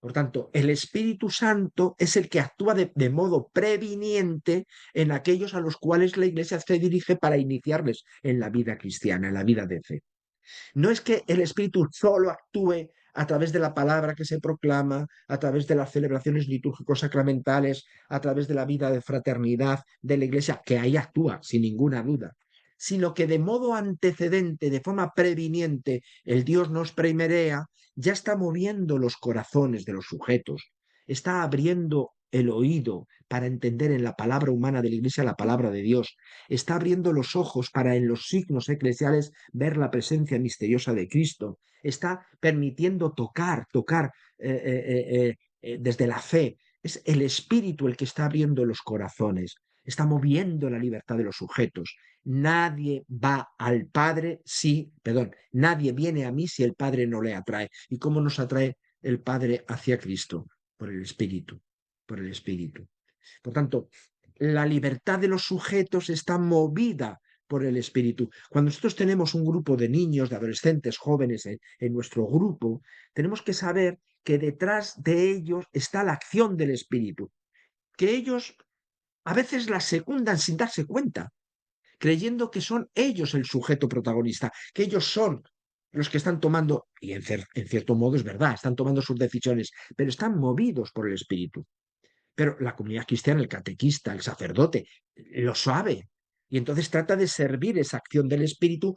Por tanto, el Espíritu Santo es el que actúa de modo previniente en aquellos a los cuales la Iglesia se dirige para iniciarles en la vida cristiana, en la vida de fe. No es que el Espíritu solo actúe a través de la palabra que se proclama, a través de las celebraciones litúrgicos sacramentales, a través de la vida de fraternidad de la Iglesia, que ahí actúa, sin ninguna duda, sino que de modo antecedente, de forma previniente, el Dios nos primerea, ya está moviendo los corazones de los sujetos, está abriendo el oído para entender en la palabra humana de la Iglesia la palabra de Dios, está abriendo los ojos para en los signos eclesiales ver la presencia misteriosa de Cristo, está permitiendo tocar desde la fe. Es el Espíritu el que está abriendo los corazones, está moviendo la libertad de los sujetos. Nadie va al Padre nadie viene a mí si el Padre no le atrae. ¿Y cómo nos atrae el Padre hacia Cristo? Por el Espíritu, por el Espíritu. Por tanto, la libertad de los sujetos está movida por el Espíritu. Cuando nosotros tenemos un grupo de niños, de adolescentes, jóvenes en nuestro grupo, tenemos que saber que detrás de ellos está la acción del Espíritu, que ellos a veces la secundan sin darse cuenta, creyendo que son ellos el sujeto protagonista, que ellos son los que están tomando, y en cierto modo es verdad, están tomando sus decisiones, pero están movidos por el Espíritu. Pero la comunidad cristiana, el catequista, el sacerdote, lo sabe. Y entonces trata de servir esa acción del Espíritu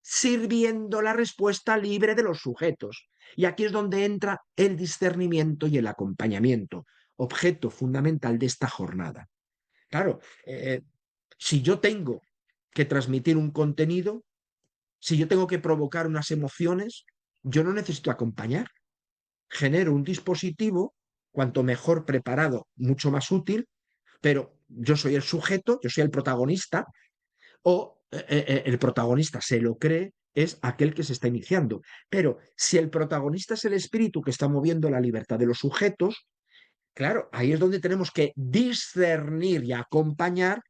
sirviendo la respuesta libre de los sujetos. Y aquí es donde entra el discernimiento y el acompañamiento, objeto fundamental de esta jornada. Claro, si yo tengo que transmitir un contenido, si yo tengo que provocar unas emociones, yo no necesito acompañar. Genero un dispositivo, cuanto mejor preparado, mucho más útil, pero yo soy el sujeto, yo soy el protagonista, o el protagonista se lo cree, es aquel que se está iniciando. Pero si el protagonista es el espíritu que está moviendo la libertad de los sujetos, claro, ahí es donde tenemos que discernir y acompañar,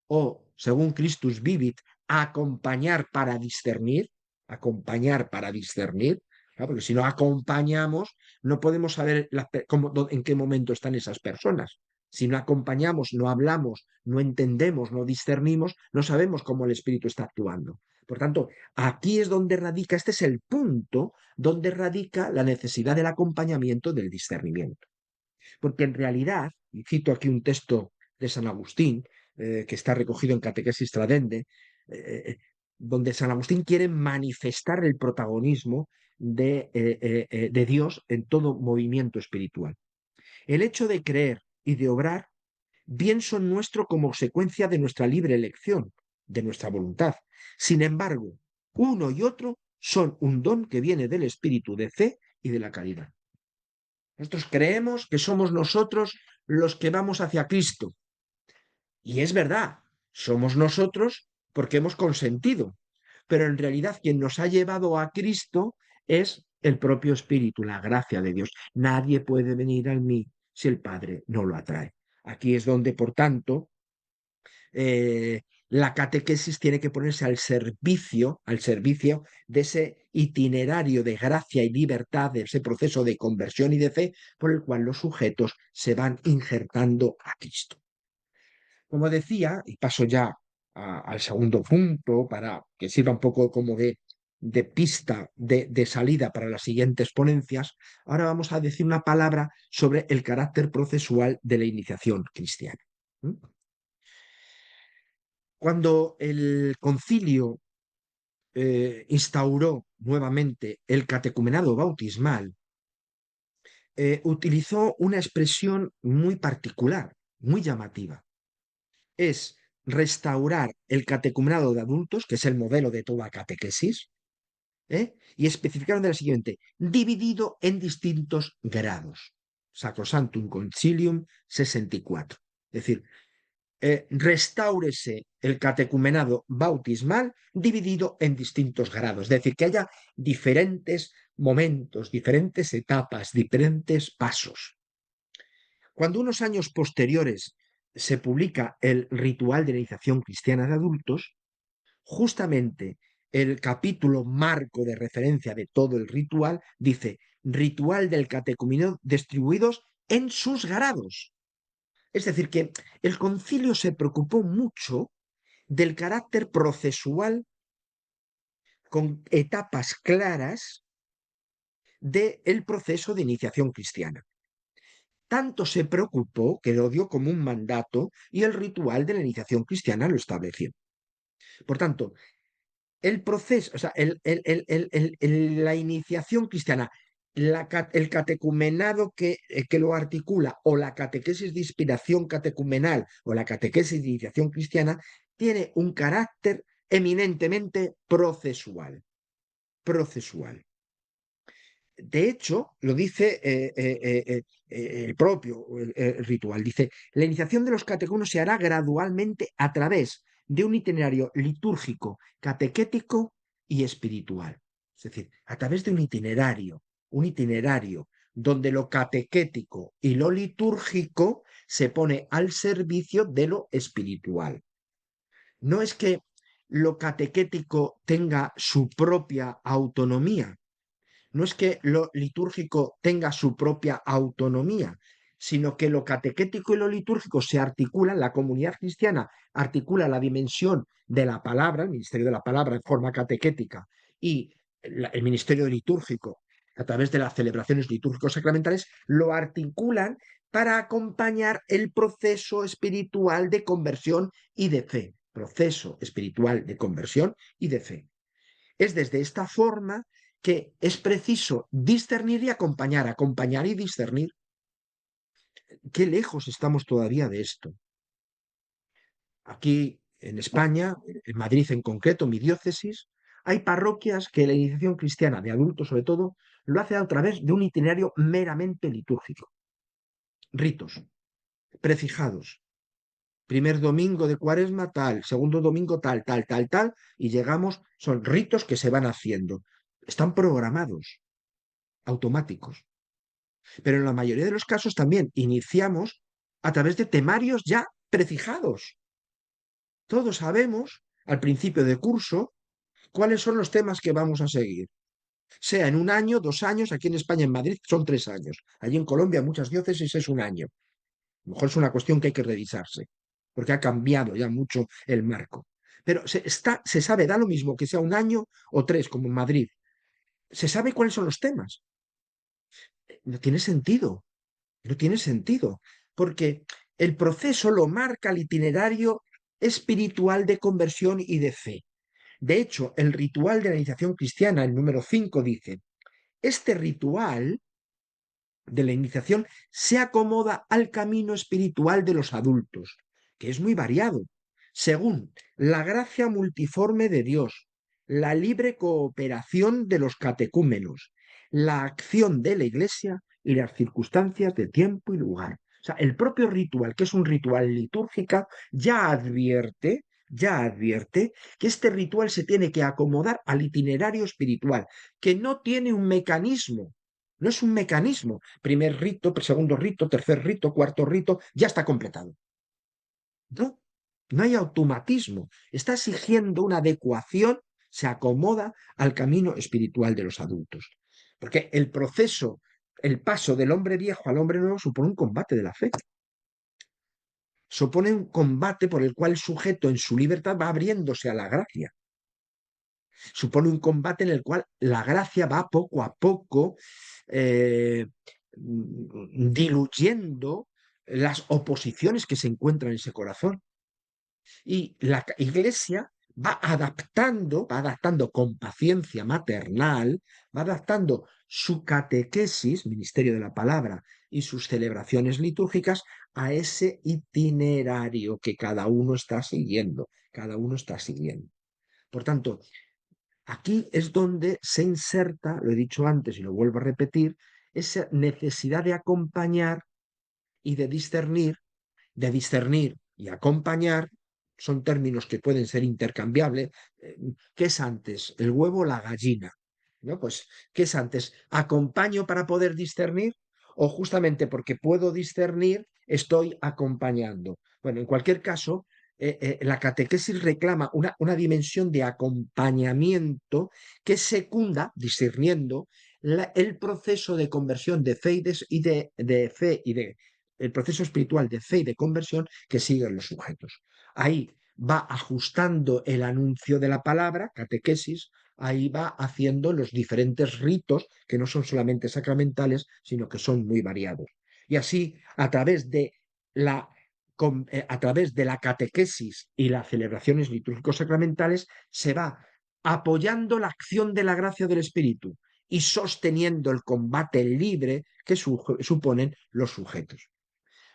o según Christus Vivit, acompañar para discernir, ¿no? Porque si no acompañamos, no podemos saber en qué momento están esas personas. Si no acompañamos, no hablamos, no entendemos, no discernimos, no sabemos cómo el espíritu está actuando. Por tanto, aquí es donde radica, este es el punto donde radica la necesidad del acompañamiento del discernimiento. Porque en realidad, y cito aquí un texto de San Agustín, que está recogido en Catequesis Tradende, donde San Agustín quiere manifestar el protagonismo de Dios en todo movimiento espiritual. El hecho de creer y de obrar bien son nuestro como consecuencia de nuestra libre elección, de nuestra voluntad. Sin embargo, uno y otro son un don que viene del espíritu de fe y de la caridad. Nosotros creemos que somos nosotros los que vamos hacia Cristo. Y es verdad, somos nosotros porque hemos consentido. Pero en realidad quien nos ha llevado a Cristo es el propio Espíritu, la gracia de Dios. Nadie puede venir a mí si el Padre no lo atrae. Aquí es donde, por tanto, la catequesis tiene que ponerse al servicio de ese itinerario de gracia y libertad, de ese proceso de conversión y de fe por el cual los sujetos se van injertando a Cristo. Como decía, y paso ya al segundo punto para que sirva un poco como de pista de salida para las siguientes ponencias, ahora vamos a decir una palabra sobre el carácter procesual de la iniciación cristiana. Cuando el concilio instauró nuevamente el catecumenado bautismal, utilizó una expresión muy particular, muy llamativa. Es restaurar el catecumenado de adultos, que es el modelo de toda catequesis, y especificaron de la siguiente: dividido en distintos grados. Sacrosanctum Concilium 64. Es decir, restáurese el catecumenado bautismal dividido en distintos grados, es decir, que haya diferentes momentos, diferentes etapas, diferentes pasos. Cuando unos años posteriores se publica el ritual de la iniciación cristiana de adultos, justamente el capítulo marco de referencia de todo el ritual dice: ritual del catecumenado distribuidos en sus grados. Es decir, que el concilio se preocupó mucho del carácter procesual con etapas claras del proceso de iniciación cristiana. Tanto se preocupó que lo dio como un mandato y el ritual de la iniciación cristiana lo estableció. Por tanto, el proceso, o sea, la iniciación cristiana, el catecumenado que lo articula, o la catequesis de inspiración catecumenal, o la catequesis de iniciación cristiana, tiene un carácter eminentemente procesual. Procesual. De hecho, lo dice el propio el ritual. Dice: la iniciación de los catecúmenos se hará gradualmente a través de un itinerario litúrgico, catequético y espiritual. Es decir, a través de un itinerario donde lo catequético y lo litúrgico se pone al servicio de lo espiritual. No es que lo catequético tenga su propia autonomía, no es que lo litúrgico tenga su propia autonomía, sino que lo catequético y lo litúrgico se articulan, la comunidad cristiana articula la dimensión de la palabra, el ministerio de la palabra en forma catequética, y el ministerio litúrgico a través de las celebraciones litúrgicos sacramentales, lo articulan para acompañar el proceso espiritual de conversión y de fe. Proceso espiritual de conversión y de fe. Es desde esta forma que es preciso discernir y acompañar y discernir. Qué lejos estamos todavía de esto. Aquí en España, en Madrid en concreto, mi diócesis, hay parroquias que la iniciación cristiana, de adultos sobre todo, lo hace a través de un itinerario meramente litúrgico. Ritos prefijados, primer domingo de Cuaresma tal, segundo domingo tal, tal, tal, tal, y llegamos, son ritos que se van haciendo. Están programados, automáticos. Pero en la mayoría de los casos también iniciamos a través de temarios ya prefijados. Todos sabemos al principio de curso cuáles son los temas que vamos a seguir. Sea en un año, 2 años, aquí en España, en Madrid, son 3 años. Allí en Colombia, muchas diócesis es un año. A lo mejor es una cuestión que hay que revisarse, porque ha cambiado ya mucho el marco. Pero se sabe, da lo mismo que sea un año o 3, como en Madrid. Se sabe cuáles son los temas. No tiene sentido, no tiene sentido, porque el proceso lo marca el itinerario espiritual de conversión y de fe. De hecho, el ritual de la iniciación cristiana, el número 5, dice, este ritual de la iniciación se acomoda al camino espiritual de los adultos, que es muy variado, según la gracia multiforme de Dios, la libre cooperación de los catecúmenos, la acción de la Iglesia y las circunstancias de tiempo y lugar. O sea, el propio ritual, que es un ritual litúrgico, ya advierte que este ritual se tiene que acomodar al itinerario espiritual, que no tiene un mecanismo. No es un mecanismo. Primer rito, segundo rito, tercer rito, cuarto rito, ya está completado. No, no hay automatismo. Está exigiendo una adecuación, se acomoda al camino espiritual de los adultos. Porque el proceso, el paso del hombre viejo al hombre nuevo supone un combate de la fe. Supone un combate por el cual el sujeto en su libertad va abriéndose a la gracia. Supone un combate en el cual la gracia va poco a poco diluyendo las oposiciones que se encuentran en ese corazón. Y la Iglesia va adaptando con paciencia maternal, va adaptando su catequesis, ministerio de la palabra, y sus celebraciones litúrgicas a ese itinerario que cada uno está siguiendo, cada uno está siguiendo. Por tanto, aquí es donde se inserta, lo he dicho antes y lo vuelvo a repetir, esa necesidad de acompañar y de discernir y acompañar, son términos que pueden ser intercambiables. ¿Qué es antes, el huevo o la gallina? ¿No? Pues, ¿qué es antes? ¿Acompaño para poder discernir? ¿O justamente porque puedo discernir, estoy acompañando? Bueno, en cualquier caso, la catequesis reclama una dimensión de acompañamiento que secunda, discerniendo, el proceso de conversión de fe de fe y de el proceso espiritual de fe y de conversión que siguen los sujetos. Ahí va ajustando el anuncio de la palabra, catequesis, ahí va haciendo los diferentes ritos que no son solamente sacramentales, sino que son muy variados. Y así, a través de la catequesis y las celebraciones litúrgicos sacramentales, se va apoyando la acción de la gracia del Espíritu y sosteniendo el combate libre que suponen los sujetos.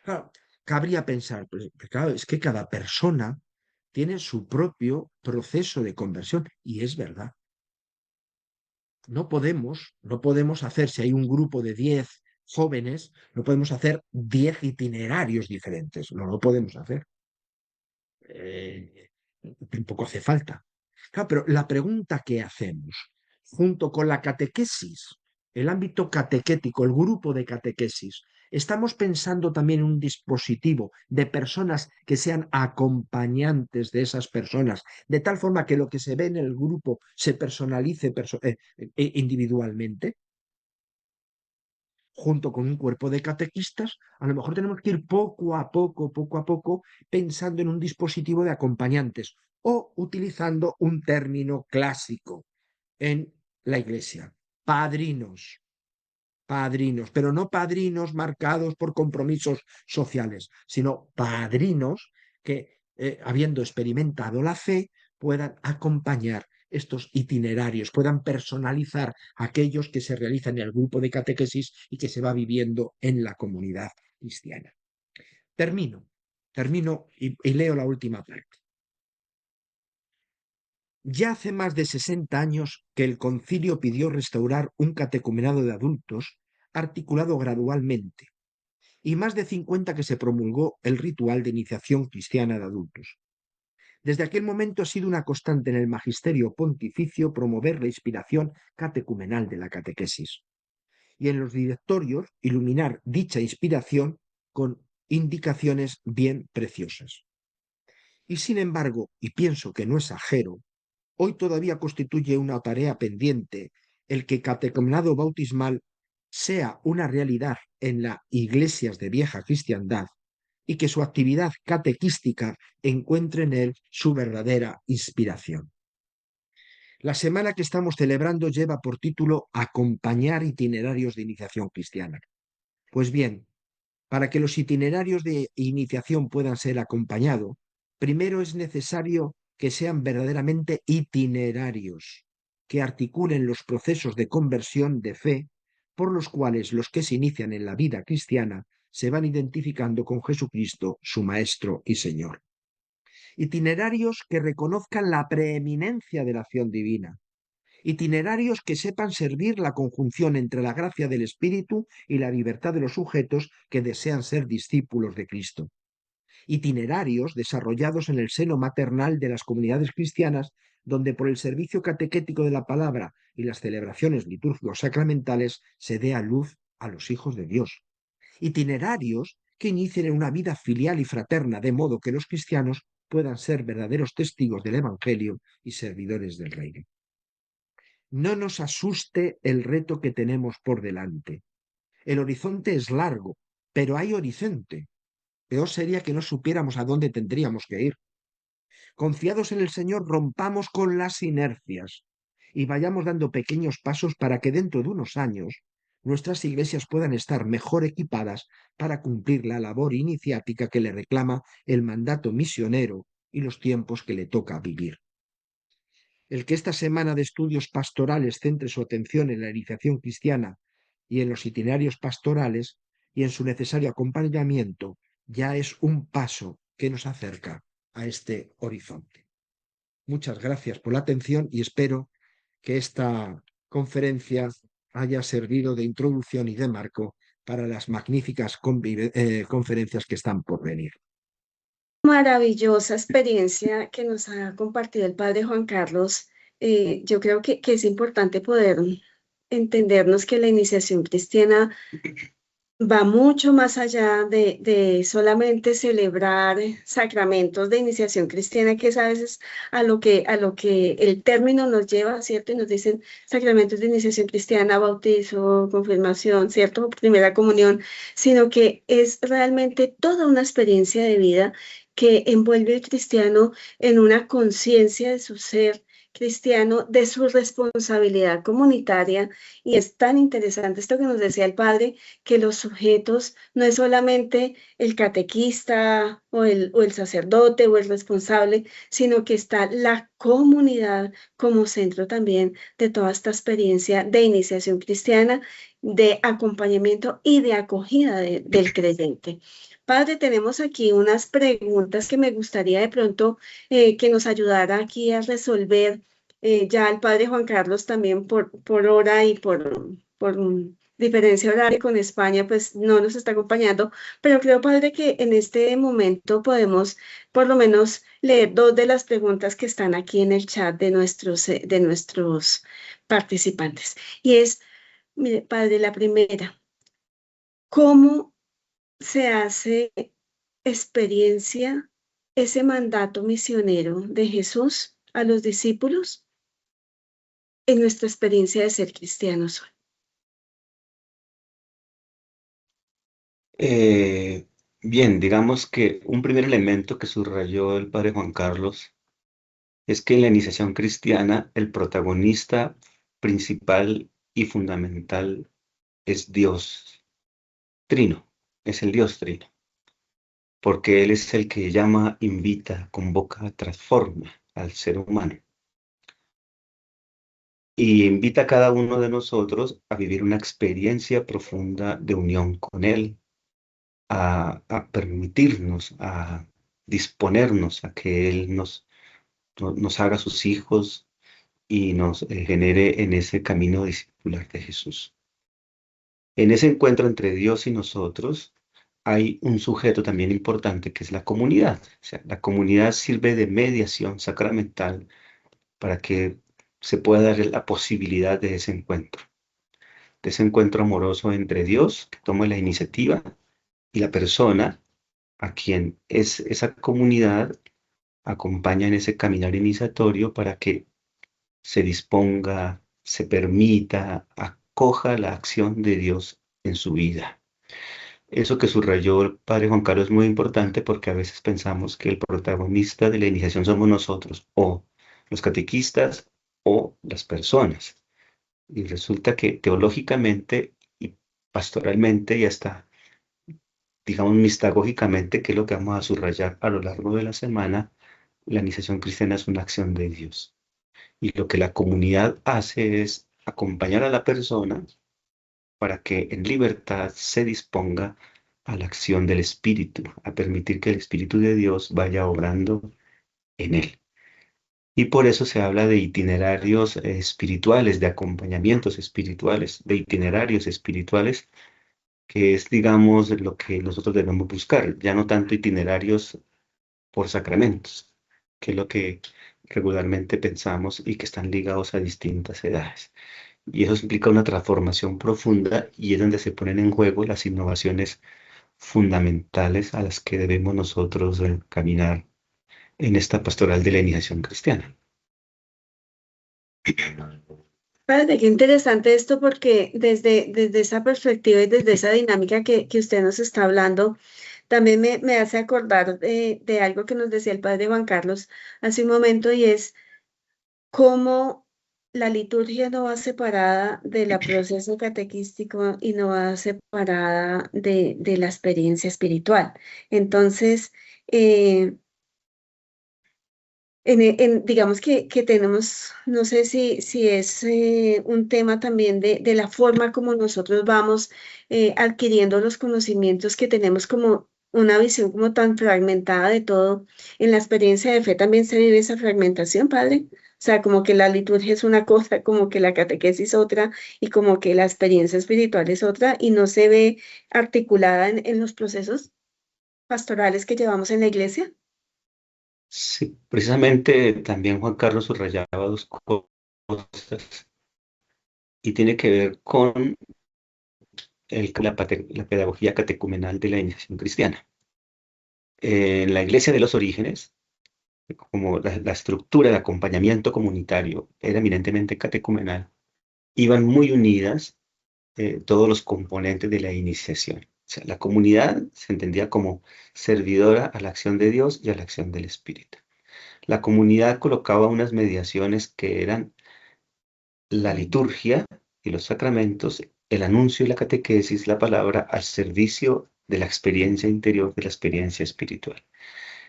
Claro, cabría pensar, pues, claro, es que cada persona tiene su propio proceso de conversión y es verdad. No podemos hacer, si hay un grupo de 10 jóvenes, no podemos hacer 10 itinerarios diferentes, no lo podemos hacer. Eh, Tampoco hace falta. Claro, pero la pregunta que hacemos, junto con la catequesis, el ámbito catequético, el grupo de catequesis, estamos pensando también en un dispositivo de personas que sean acompañantes de esas personas, de tal forma que lo que se ve en el grupo se personalice individualmente junto con un cuerpo de catequistas. A lo mejor tenemos que ir poco a poco, pensando en un dispositivo de acompañantes o utilizando un término clásico en la Iglesia: padrinos. Padrinos, pero no padrinos marcados por compromisos sociales, sino padrinos que, habiendo experimentado la fe, puedan acompañar estos itinerarios, puedan personalizar aquellos que se realizan en el grupo de catequesis y que se va viviendo en la comunidad cristiana. Termino y leo la última parte. Ya hace más de 60 años que el concilio pidió restaurar un catecumenado de adultos articulado gradualmente y más de 50 que se promulgó el ritual de iniciación cristiana de adultos. Desde aquel momento ha sido una constante en el magisterio pontificio promover la inspiración catecumenal de la catequesis y en los directorios iluminar dicha inspiración con indicaciones bien preciosas. Y sin embargo, y pienso que no exagero, hoy todavía constituye una tarea pendiente el que catecumenado bautismal sea una realidad en las iglesias de vieja cristiandad y que su actividad catequística encuentre en él su verdadera inspiración. La semana que estamos celebrando lleva por título Acompañar itinerarios de iniciación cristiana. Pues bien, para que los itinerarios de iniciación puedan ser acompañados, primero es necesario que sean verdaderamente itinerarios, que articulen los procesos de conversión de fe por los cuales los que se inician en la vida cristiana se van identificando con Jesucristo, su Maestro y Señor. Itinerarios que reconozcan la preeminencia de la acción divina, itinerarios que sepan servir la conjunción entre la gracia del Espíritu y la libertad de los sujetos que desean ser discípulos de Cristo. Itinerarios desarrollados en el seno maternal de las comunidades cristianas, donde por el servicio catequético de la palabra y las celebraciones litúrgicos sacramentales se dé a luz a los hijos de Dios. Itinerarios que inicien una vida filial y fraterna, de modo que los cristianos puedan ser verdaderos testigos del Evangelio y servidores del reino. No nos asuste el reto que tenemos por delante. El horizonte es largo, pero hay horizonte. Peor sería que no supiéramos a dónde tendríamos que ir. Confiados en el Señor, rompamos con las inercias y vayamos dando pequeños pasos para que dentro de unos años nuestras iglesias puedan estar mejor equipadas para cumplir la labor iniciática que le reclama el mandato misionero y los tiempos que le toca vivir. El que esta semana de estudios pastorales centre su atención en la iniciación cristiana y en los itinerarios pastorales y en su necesario acompañamiento ya es un paso que nos acerca a este horizonte. Muchas gracias por la atención y espero que esta conferencia haya servido de introducción y de marco para las magníficas conferencias que están por venir. Maravillosa experiencia que nos ha compartido el padre Juan Carlos. Yo creo que es importante poder entendernos que la iniciación cristiana va mucho más allá de solamente celebrar sacramentos de iniciación cristiana, que es a veces a lo que el término nos lleva, ¿cierto? Y nos dicen sacramentos de iniciación cristiana, bautizo, confirmación, ¿cierto? Primera comunión, sino que es realmente toda una experiencia de vida que envuelve al cristiano en una conciencia de su ser cristiano, de su responsabilidad comunitaria. Y es tan interesante esto que nos decía el padre, que los sujetos no es solamente el catequista o el sacerdote o el responsable, sino que está la comunidad como centro también de toda esta experiencia de iniciación cristiana, de acompañamiento y de acogida del creyente. Padre, tenemos aquí unas preguntas que me gustaría de pronto que nos ayudara aquí a resolver. Ya el padre Juan Carlos también por hora y por diferencia horaria con España, pues no nos está acompañando, pero creo, padre, que en este momento podemos por lo menos leer dos de las preguntas que están aquí en el chat de nuestros participantes. Y es, mire, padre, la primera, ¿cómo se hace experiencia ese mandato misionero de Jesús a los discípulos en nuestra experiencia de ser cristianos hoy? Bien, digamos que un primer elemento que subrayó el padre Juan Carlos es que en la iniciación cristiana el protagonista principal y fundamental es Dios Trino, es el Dios Trino, porque Él es el que llama, invita, convoca, transforma al ser humano y invita a cada uno de nosotros a vivir una experiencia profunda de unión con Él, a permitirnos, a disponernos a que Él nos haga sus hijos y nos genere en ese camino discipular de Jesús. En ese encuentro entre Dios y nosotros, hay un sujeto también importante que es la comunidad. O sea, la comunidad sirve de mediación sacramental para que se pueda dar la posibilidad de ese encuentro amoroso entre Dios, que toma la iniciativa, y la persona a quien es esa comunidad acompaña en ese caminar iniciatorio para que se disponga, se permita, acoja la acción de Dios en su vida. Eso que subrayó el padre Juan Carlos es muy importante porque a veces pensamos que el protagonista de la iniciación somos nosotros, o los catequistas, o las personas. Y resulta que teológicamente y pastoralmente y hasta, digamos, mistagógicamente, que es lo que vamos a subrayar a lo largo de la semana, la iniciación cristiana es una acción de Dios. Y lo que la comunidad hace es acompañar a la persona para que en libertad se disponga a la acción del Espíritu, a permitir que el Espíritu de Dios vaya obrando en él. Y por eso se habla de itinerarios espirituales, de acompañamientos espirituales, de itinerarios espirituales, que es, digamos, lo que nosotros debemos buscar, ya no tanto itinerarios por sacramentos, que es lo que regularmente pensamos y que están ligados a distintas edades. Y eso implica una transformación profunda y es donde se ponen en juego las innovaciones fundamentales a las que debemos nosotros caminar en esta pastoral de la iniciación cristiana. Padre, qué interesante esto porque desde esa perspectiva y desde esa dinámica que usted nos está hablando, también me hace acordar de algo que nos decía el Padre Juan Carlos hace un momento y es cómo la liturgia no va separada del proceso catequístico y no va separada de la experiencia espiritual. Entonces, eh, digamos que tenemos, no sé si es un tema también de la forma como nosotros vamos adquiriendo los conocimientos que tenemos como una visión como tan fragmentada de todo. En la experiencia de fe también se vive esa fragmentación, padre. O sea, como que la liturgia es una cosa, como que la catequesis otra y como que la experiencia espiritual es otra y no se ve articulada en los procesos pastorales que llevamos en la iglesia. Sí, precisamente también Juan Carlos subrayaba dos cosas y tiene que ver con la pedagogía catecumenal de la iniciación cristiana. En la iglesia de los orígenes, como la estructura de acompañamiento comunitario era eminentemente catecumenal, iban muy unidas todos los componentes de la iniciación. O sea, la comunidad se entendía como servidora a la acción de Dios y a la acción del Espíritu. La comunidad colocaba unas mediaciones que eran la liturgia y los sacramentos, el anuncio y la catequesis, la palabra al servicio de la experiencia interior, de la experiencia espiritual.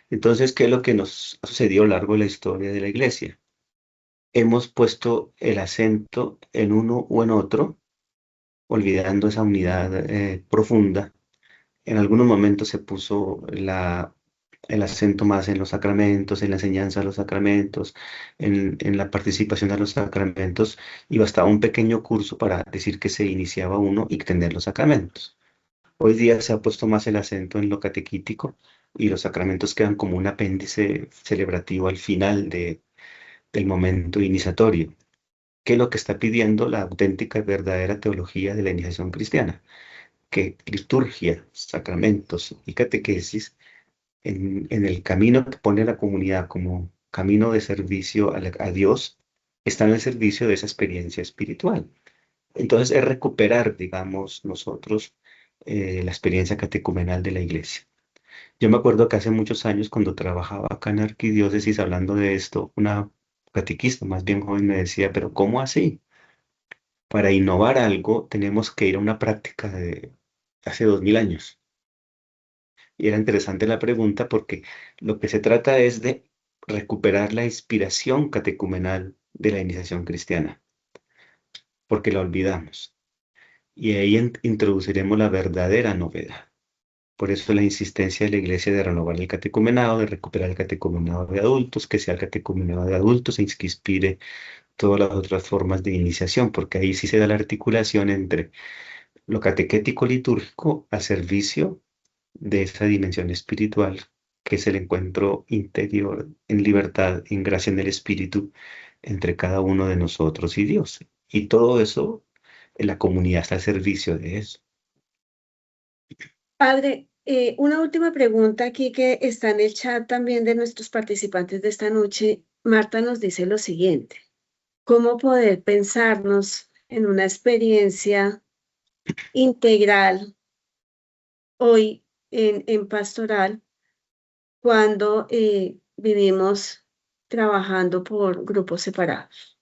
Entonces, ¿qué es lo que nos sucedió a lo largo de la historia de la iglesia? Hemos puesto el acento en uno o en otro, olvidando esa unidad profunda. En algunos momentos se puso el acento más en los sacramentos, en la enseñanza de los sacramentos, en la participación de los sacramentos, y bastaba un pequeño curso para decir que se iniciaba uno y tener los sacramentos. Hoy día se ha puesto más el acento en lo catequítico y los sacramentos quedan como un apéndice celebrativo al final del momento iniciatorio, que es lo que está pidiendo la auténtica y verdadera teología de la iniciación cristiana, que liturgia, sacramentos y catequesis en el camino que pone la comunidad como camino de servicio a Dios, están al servicio de esa experiencia espiritual. Entonces es recuperar, digamos, nosotros la experiencia catecumenal de la iglesia. Yo me acuerdo que hace muchos años cuando trabajaba acá en Arquidiócesis hablando de esto, una catequista más bien joven me decía, pero ¿cómo así? Para innovar algo tenemos que ir a una práctica de hace 2000 años. Y era interesante la pregunta porque lo que se trata es de recuperar la inspiración catecumenal de la iniciación cristiana, porque la olvidamos. Y ahí introduciremos la verdadera novedad. Por eso la insistencia de la Iglesia de renovar el catecumenado, de recuperar el catecumenado de adultos, que sea el catecumenado de adultos e que inspire todas las otras formas de iniciación, porque ahí sí se da la articulación entre lo catequético litúrgico al servicio de esa dimensión espiritual, que es el encuentro interior en libertad, en gracia en el Espíritu, entre cada uno de nosotros y Dios. Y todo eso, la comunidad está al servicio de eso. Padre, una última pregunta aquí que está en el chat también de nuestros participantes de esta noche. Marta nos dice lo siguiente: ¿cómo poder pensarnos en una experiencia integral hoy en pastoral cuando vivimos trabajando por grupos separados?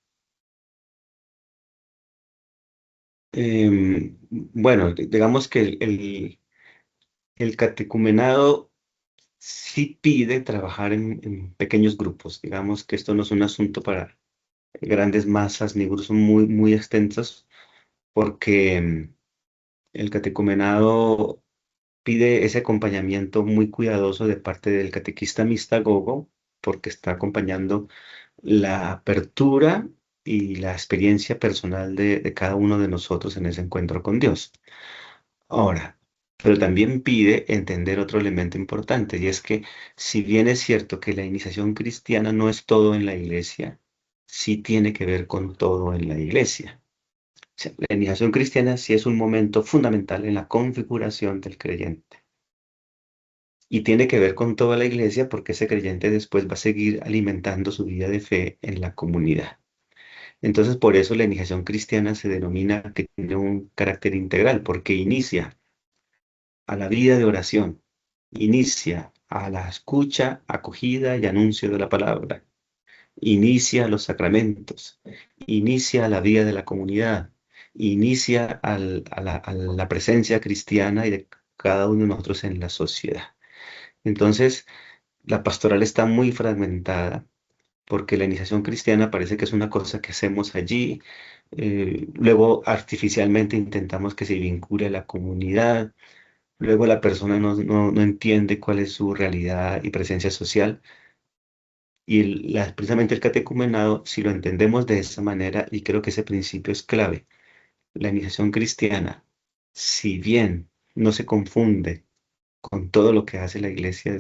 Bueno, digamos que el catecumenado sí pide trabajar en pequeños grupos. Digamos que esto no es un asunto para grandes masas ni grupos muy, muy extensos, porque el catecumenado pide ese acompañamiento muy cuidadoso de parte del catequista mistagogo, porque está acompañando la apertura y la experiencia personal de cada uno de nosotros en ese encuentro con Dios. Ahora, pero también pide entender otro elemento importante, y es que si bien es cierto que la iniciación cristiana no es todo en la iglesia, sí tiene que ver con todo en la iglesia. O sea, la iniciación cristiana sí es un momento fundamental en la configuración del creyente. Y tiene que ver con toda la iglesia porque ese creyente después va a seguir alimentando su vida de fe en la comunidad. Entonces, por eso la iniciación cristiana se denomina que tiene un carácter integral, porque inicia a la vida de oración, inicia a la escucha, acogida y anuncio de la palabra, inicia los sacramentos, inicia la vida de la comunidad, inicia a la presencia cristiana y de cada uno de nosotros en la sociedad. Entonces, la pastoral está muy fragmentada porque la iniciación cristiana parece que es una cosa que hacemos allí, luego artificialmente intentamos que se vincule a la comunidad, luego la persona no entiende cuál es su realidad y presencia social, y precisamente el catecumenado, si lo entendemos de esa manera, y creo que ese principio es clave, la iniciación cristiana, si bien no se confunde con todo lo que hace la iglesia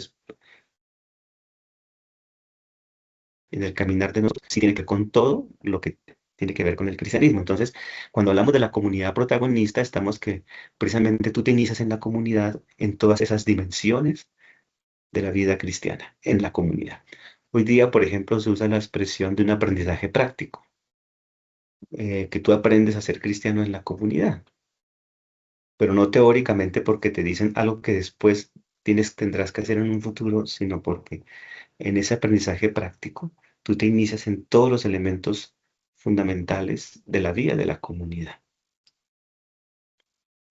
en el caminar de nosotros, sí tiene que ver con todo lo que tiene que ver con el cristianismo. Entonces, cuando hablamos de la comunidad protagonista, estamos que precisamente tú te inicias en la comunidad en todas esas dimensiones de la vida cristiana, en la comunidad. Hoy día, por ejemplo, se usa la expresión de un aprendizaje práctico, que tú aprendes a ser cristiano en la comunidad, pero no teóricamente porque te dicen algo que después tendrás que hacer en un futuro, sino porque en ese aprendizaje práctico, tú te inicias en todos los elementos fundamentales de la vida de la comunidad.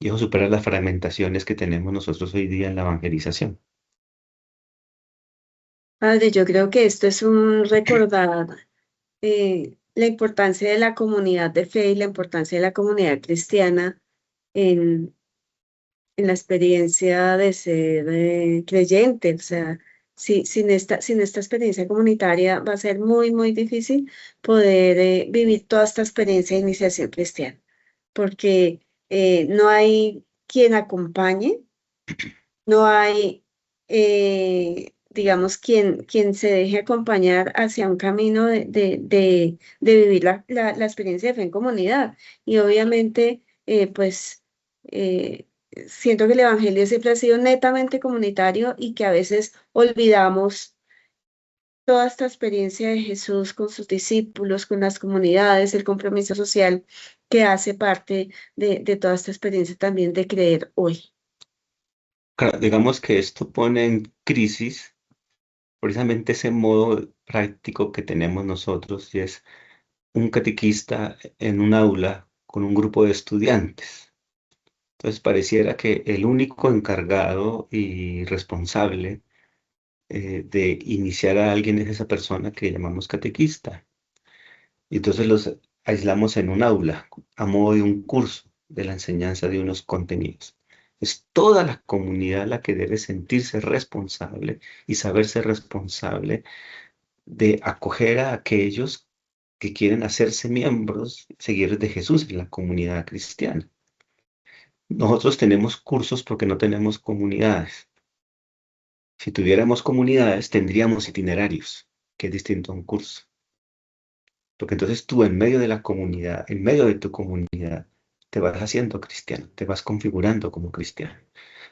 Y eso supera las fragmentaciones que tenemos nosotros hoy día en la evangelización. Padre, yo creo que esto es un recordar la importancia de la comunidad de fe y la importancia de la comunidad cristiana en, en la experiencia de ser creyente. O sea, sin esta experiencia comunitaria va a ser muy, muy difícil poder vivir toda esta experiencia de iniciación cristiana, porque no hay quien acompañe, no hay, digamos, quien se deje acompañar hacia un camino de vivir la experiencia de fe en comunidad. Y obviamente, pues, siento que el Evangelio siempre ha sido netamente comunitario y que a veces olvidamos toda esta experiencia de Jesús con sus discípulos, con las comunidades, el compromiso social que hace parte de toda esta experiencia también de creer hoy. Claro, digamos que esto pone en crisis precisamente ese modo práctico que tenemos nosotros, y es un catequista en un aula con un grupo de estudiantes. Entonces pareciera que el único encargado y responsable de iniciar a alguien es esa persona que llamamos catequista. Y entonces los aislamos en un aula, a modo de un curso de la enseñanza de unos contenidos. Es toda la comunidad la que debe sentirse responsable y saberse responsable de acoger a aquellos que quieren hacerse miembros, seguidores de Jesús en la comunidad cristiana. Nosotros tenemos cursos porque no tenemos comunidades. Si tuviéramos comunidades, tendríamos itinerarios, que es distinto a un curso. Porque entonces tú en medio de la comunidad, en medio de tu comunidad, te vas haciendo cristiano, te vas configurando como cristiano.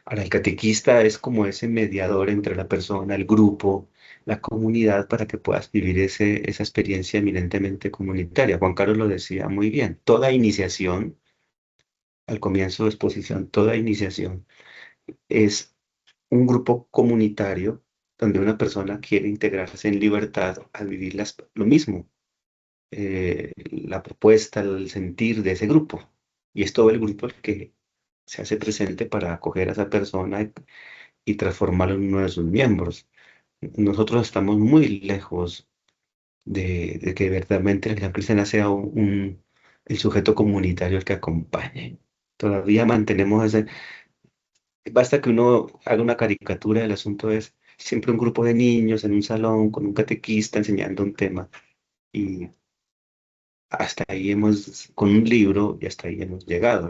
Ahora, el catequista es como ese mediador entre la persona, el grupo, la comunidad, para que puedas vivir esa experiencia eminentemente comunitaria. Juan Carlos lo decía muy bien. Toda iniciación, al comienzo de exposición, toda iniciación es un grupo comunitario donde una persona quiere integrarse en libertad al vivir lo mismo, la propuesta, el sentir de ese grupo. Y es todo el grupo el que se hace presente para acoger a esa persona y transformarlo en uno de sus miembros. Nosotros estamos muy lejos de que verdaderamente la cristiana sea el sujeto comunitario el que acompañe. Todavía mantenemos ese. Basta que uno haga una caricatura del asunto, es siempre un grupo de niños en un salón con un catequista enseñando un tema. Y hasta ahí con un libro, y hasta ahí hemos llegado.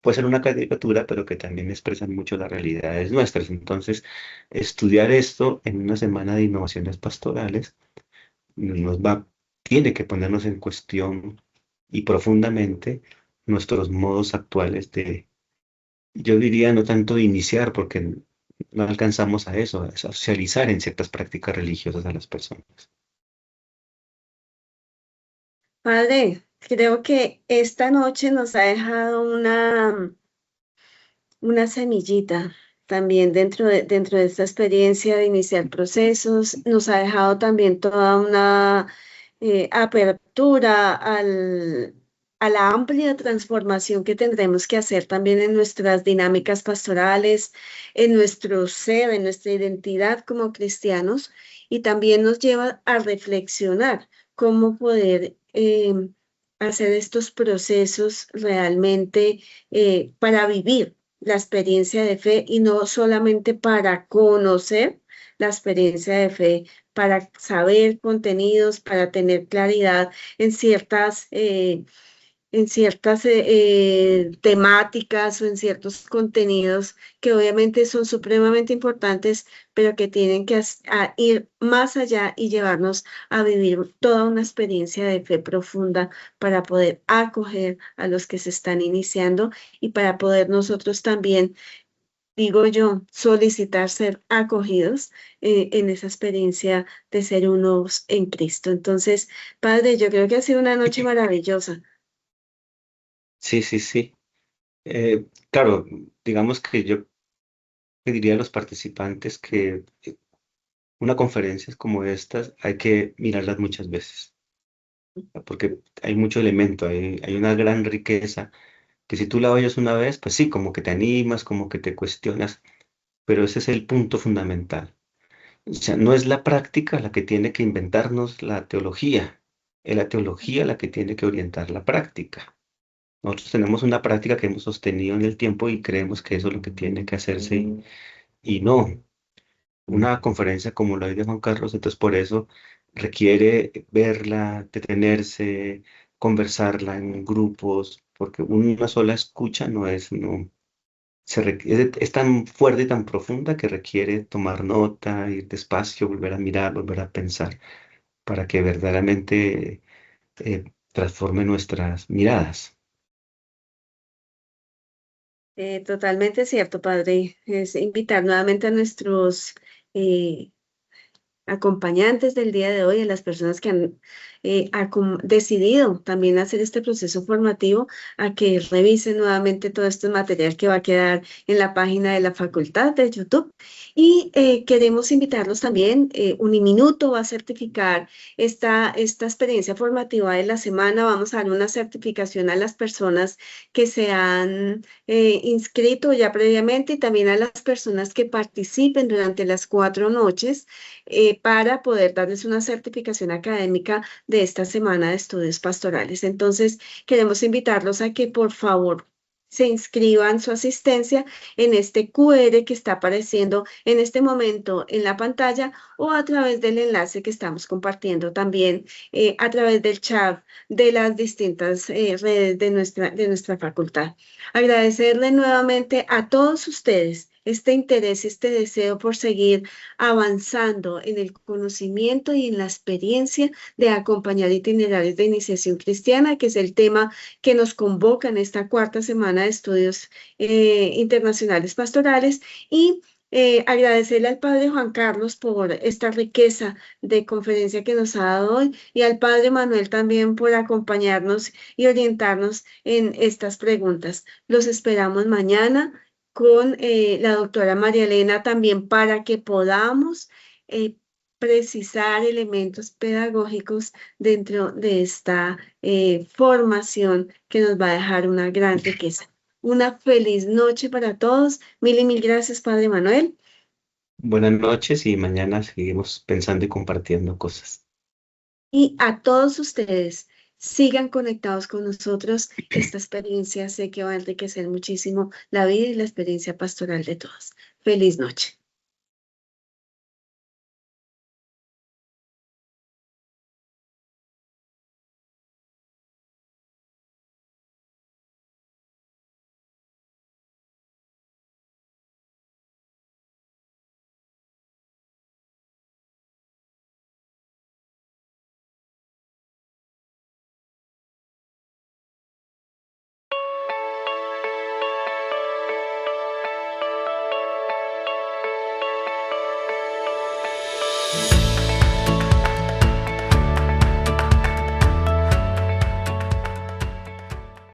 Puede ser una caricatura, pero que también expresan mucho las realidades nuestras. Entonces, estudiar esto en una semana de innovaciones pastorales nos va, tiene que ponernos en cuestión y profundamente nuestros modos actuales yo diría no tanto de iniciar, porque no alcanzamos a eso, a socializar en ciertas prácticas religiosas a las personas. Padre, creo que esta noche nos ha dejado una semillita también dentro de esta experiencia de iniciar procesos. Nos ha dejado también toda una apertura a la amplia transformación que tendremos que hacer también en nuestras dinámicas pastorales, en nuestro ser, en nuestra identidad como cristianos, y también nos lleva a reflexionar cómo poder hacer estos procesos realmente para vivir la experiencia de fe y no solamente para conocer la experiencia de fe, para saber contenidos, para tener claridad en ciertas temáticas o en ciertos contenidos que obviamente son supremamente importantes, pero que tienen que ir más allá y llevarnos a vivir toda una experiencia de fe profunda para poder acoger a los que se están iniciando y para poder nosotros también, digo yo, solicitar ser acogidos en esa experiencia de ser unos en Cristo. Entonces, Padre, yo creo que ha sido una noche maravillosa. Sí, sí, sí. Claro, digamos que yo pediría a los participantes que una conferencia como estas hay que mirarlas muchas veces, porque hay mucho elemento, hay una gran riqueza, que si tú la oyes una vez, pues sí, como que te animas, como que te cuestionas, pero ese es el punto fundamental. O sea, no es la práctica la que tiene que inventarnos la teología, es la teología la que tiene que orientar la práctica. Nosotros tenemos una práctica que hemos sostenido en el tiempo y creemos que eso es lo que tiene que hacerse y no. Una conferencia como la de Juan Carlos, entonces por eso requiere verla, detenerse, conversarla en grupos, porque una sola escucha no es, no, es tan fuerte y tan profunda que requiere tomar nota, ir despacio, volver a mirar, volver a pensar, para que verdaderamente transforme nuestras miradas. Totalmente cierto, Padre. Es invitar nuevamente a nuestros eh, acompañantes del día de hoy, a las personas que han decidido también hacer este proceso formativo, a que revisen nuevamente todo este material que va a quedar en la página de la facultad de YouTube. Y queremos invitarlos también, Uniminuto va a certificar esta experiencia formativa de la semana. Vamos a dar una certificación a las personas que se han inscrito ya previamente y también a las personas que participen durante las 4 noches para poder darles una certificación académica de esta semana de estudios pastorales. Entonces, queremos invitarlos a que por favor se inscriban su asistencia en este QR que está apareciendo en este momento en la pantalla o a través del enlace que estamos compartiendo también a través del chat de las distintas redes de nuestra facultad. Agradecerle nuevamente a todos ustedes este interés, este deseo por seguir avanzando en el conocimiento y en la experiencia de acompañar itinerarios de iniciación cristiana, que es el tema que nos convoca en esta cuarta semana de estudios internacionales pastorales y agradecerle al Padre Juan Carlos por esta riqueza de conferencia que nos ha dado hoy y al Padre Manuel también por acompañarnos y orientarnos en estas preguntas. Los esperamos mañana con la doctora María Elena también para que podamos precisar elementos pedagógicos dentro de esta formación que nos va a dejar una gran riqueza. Una feliz noche para todos. Mil y mil gracias, Padre Manuel. Buenas noches y mañana seguimos pensando y compartiendo cosas. Y a todos ustedes, sigan conectados con nosotros. Esta experiencia sé que va a enriquecer muchísimo la vida y la experiencia pastoral de todos. Feliz noche.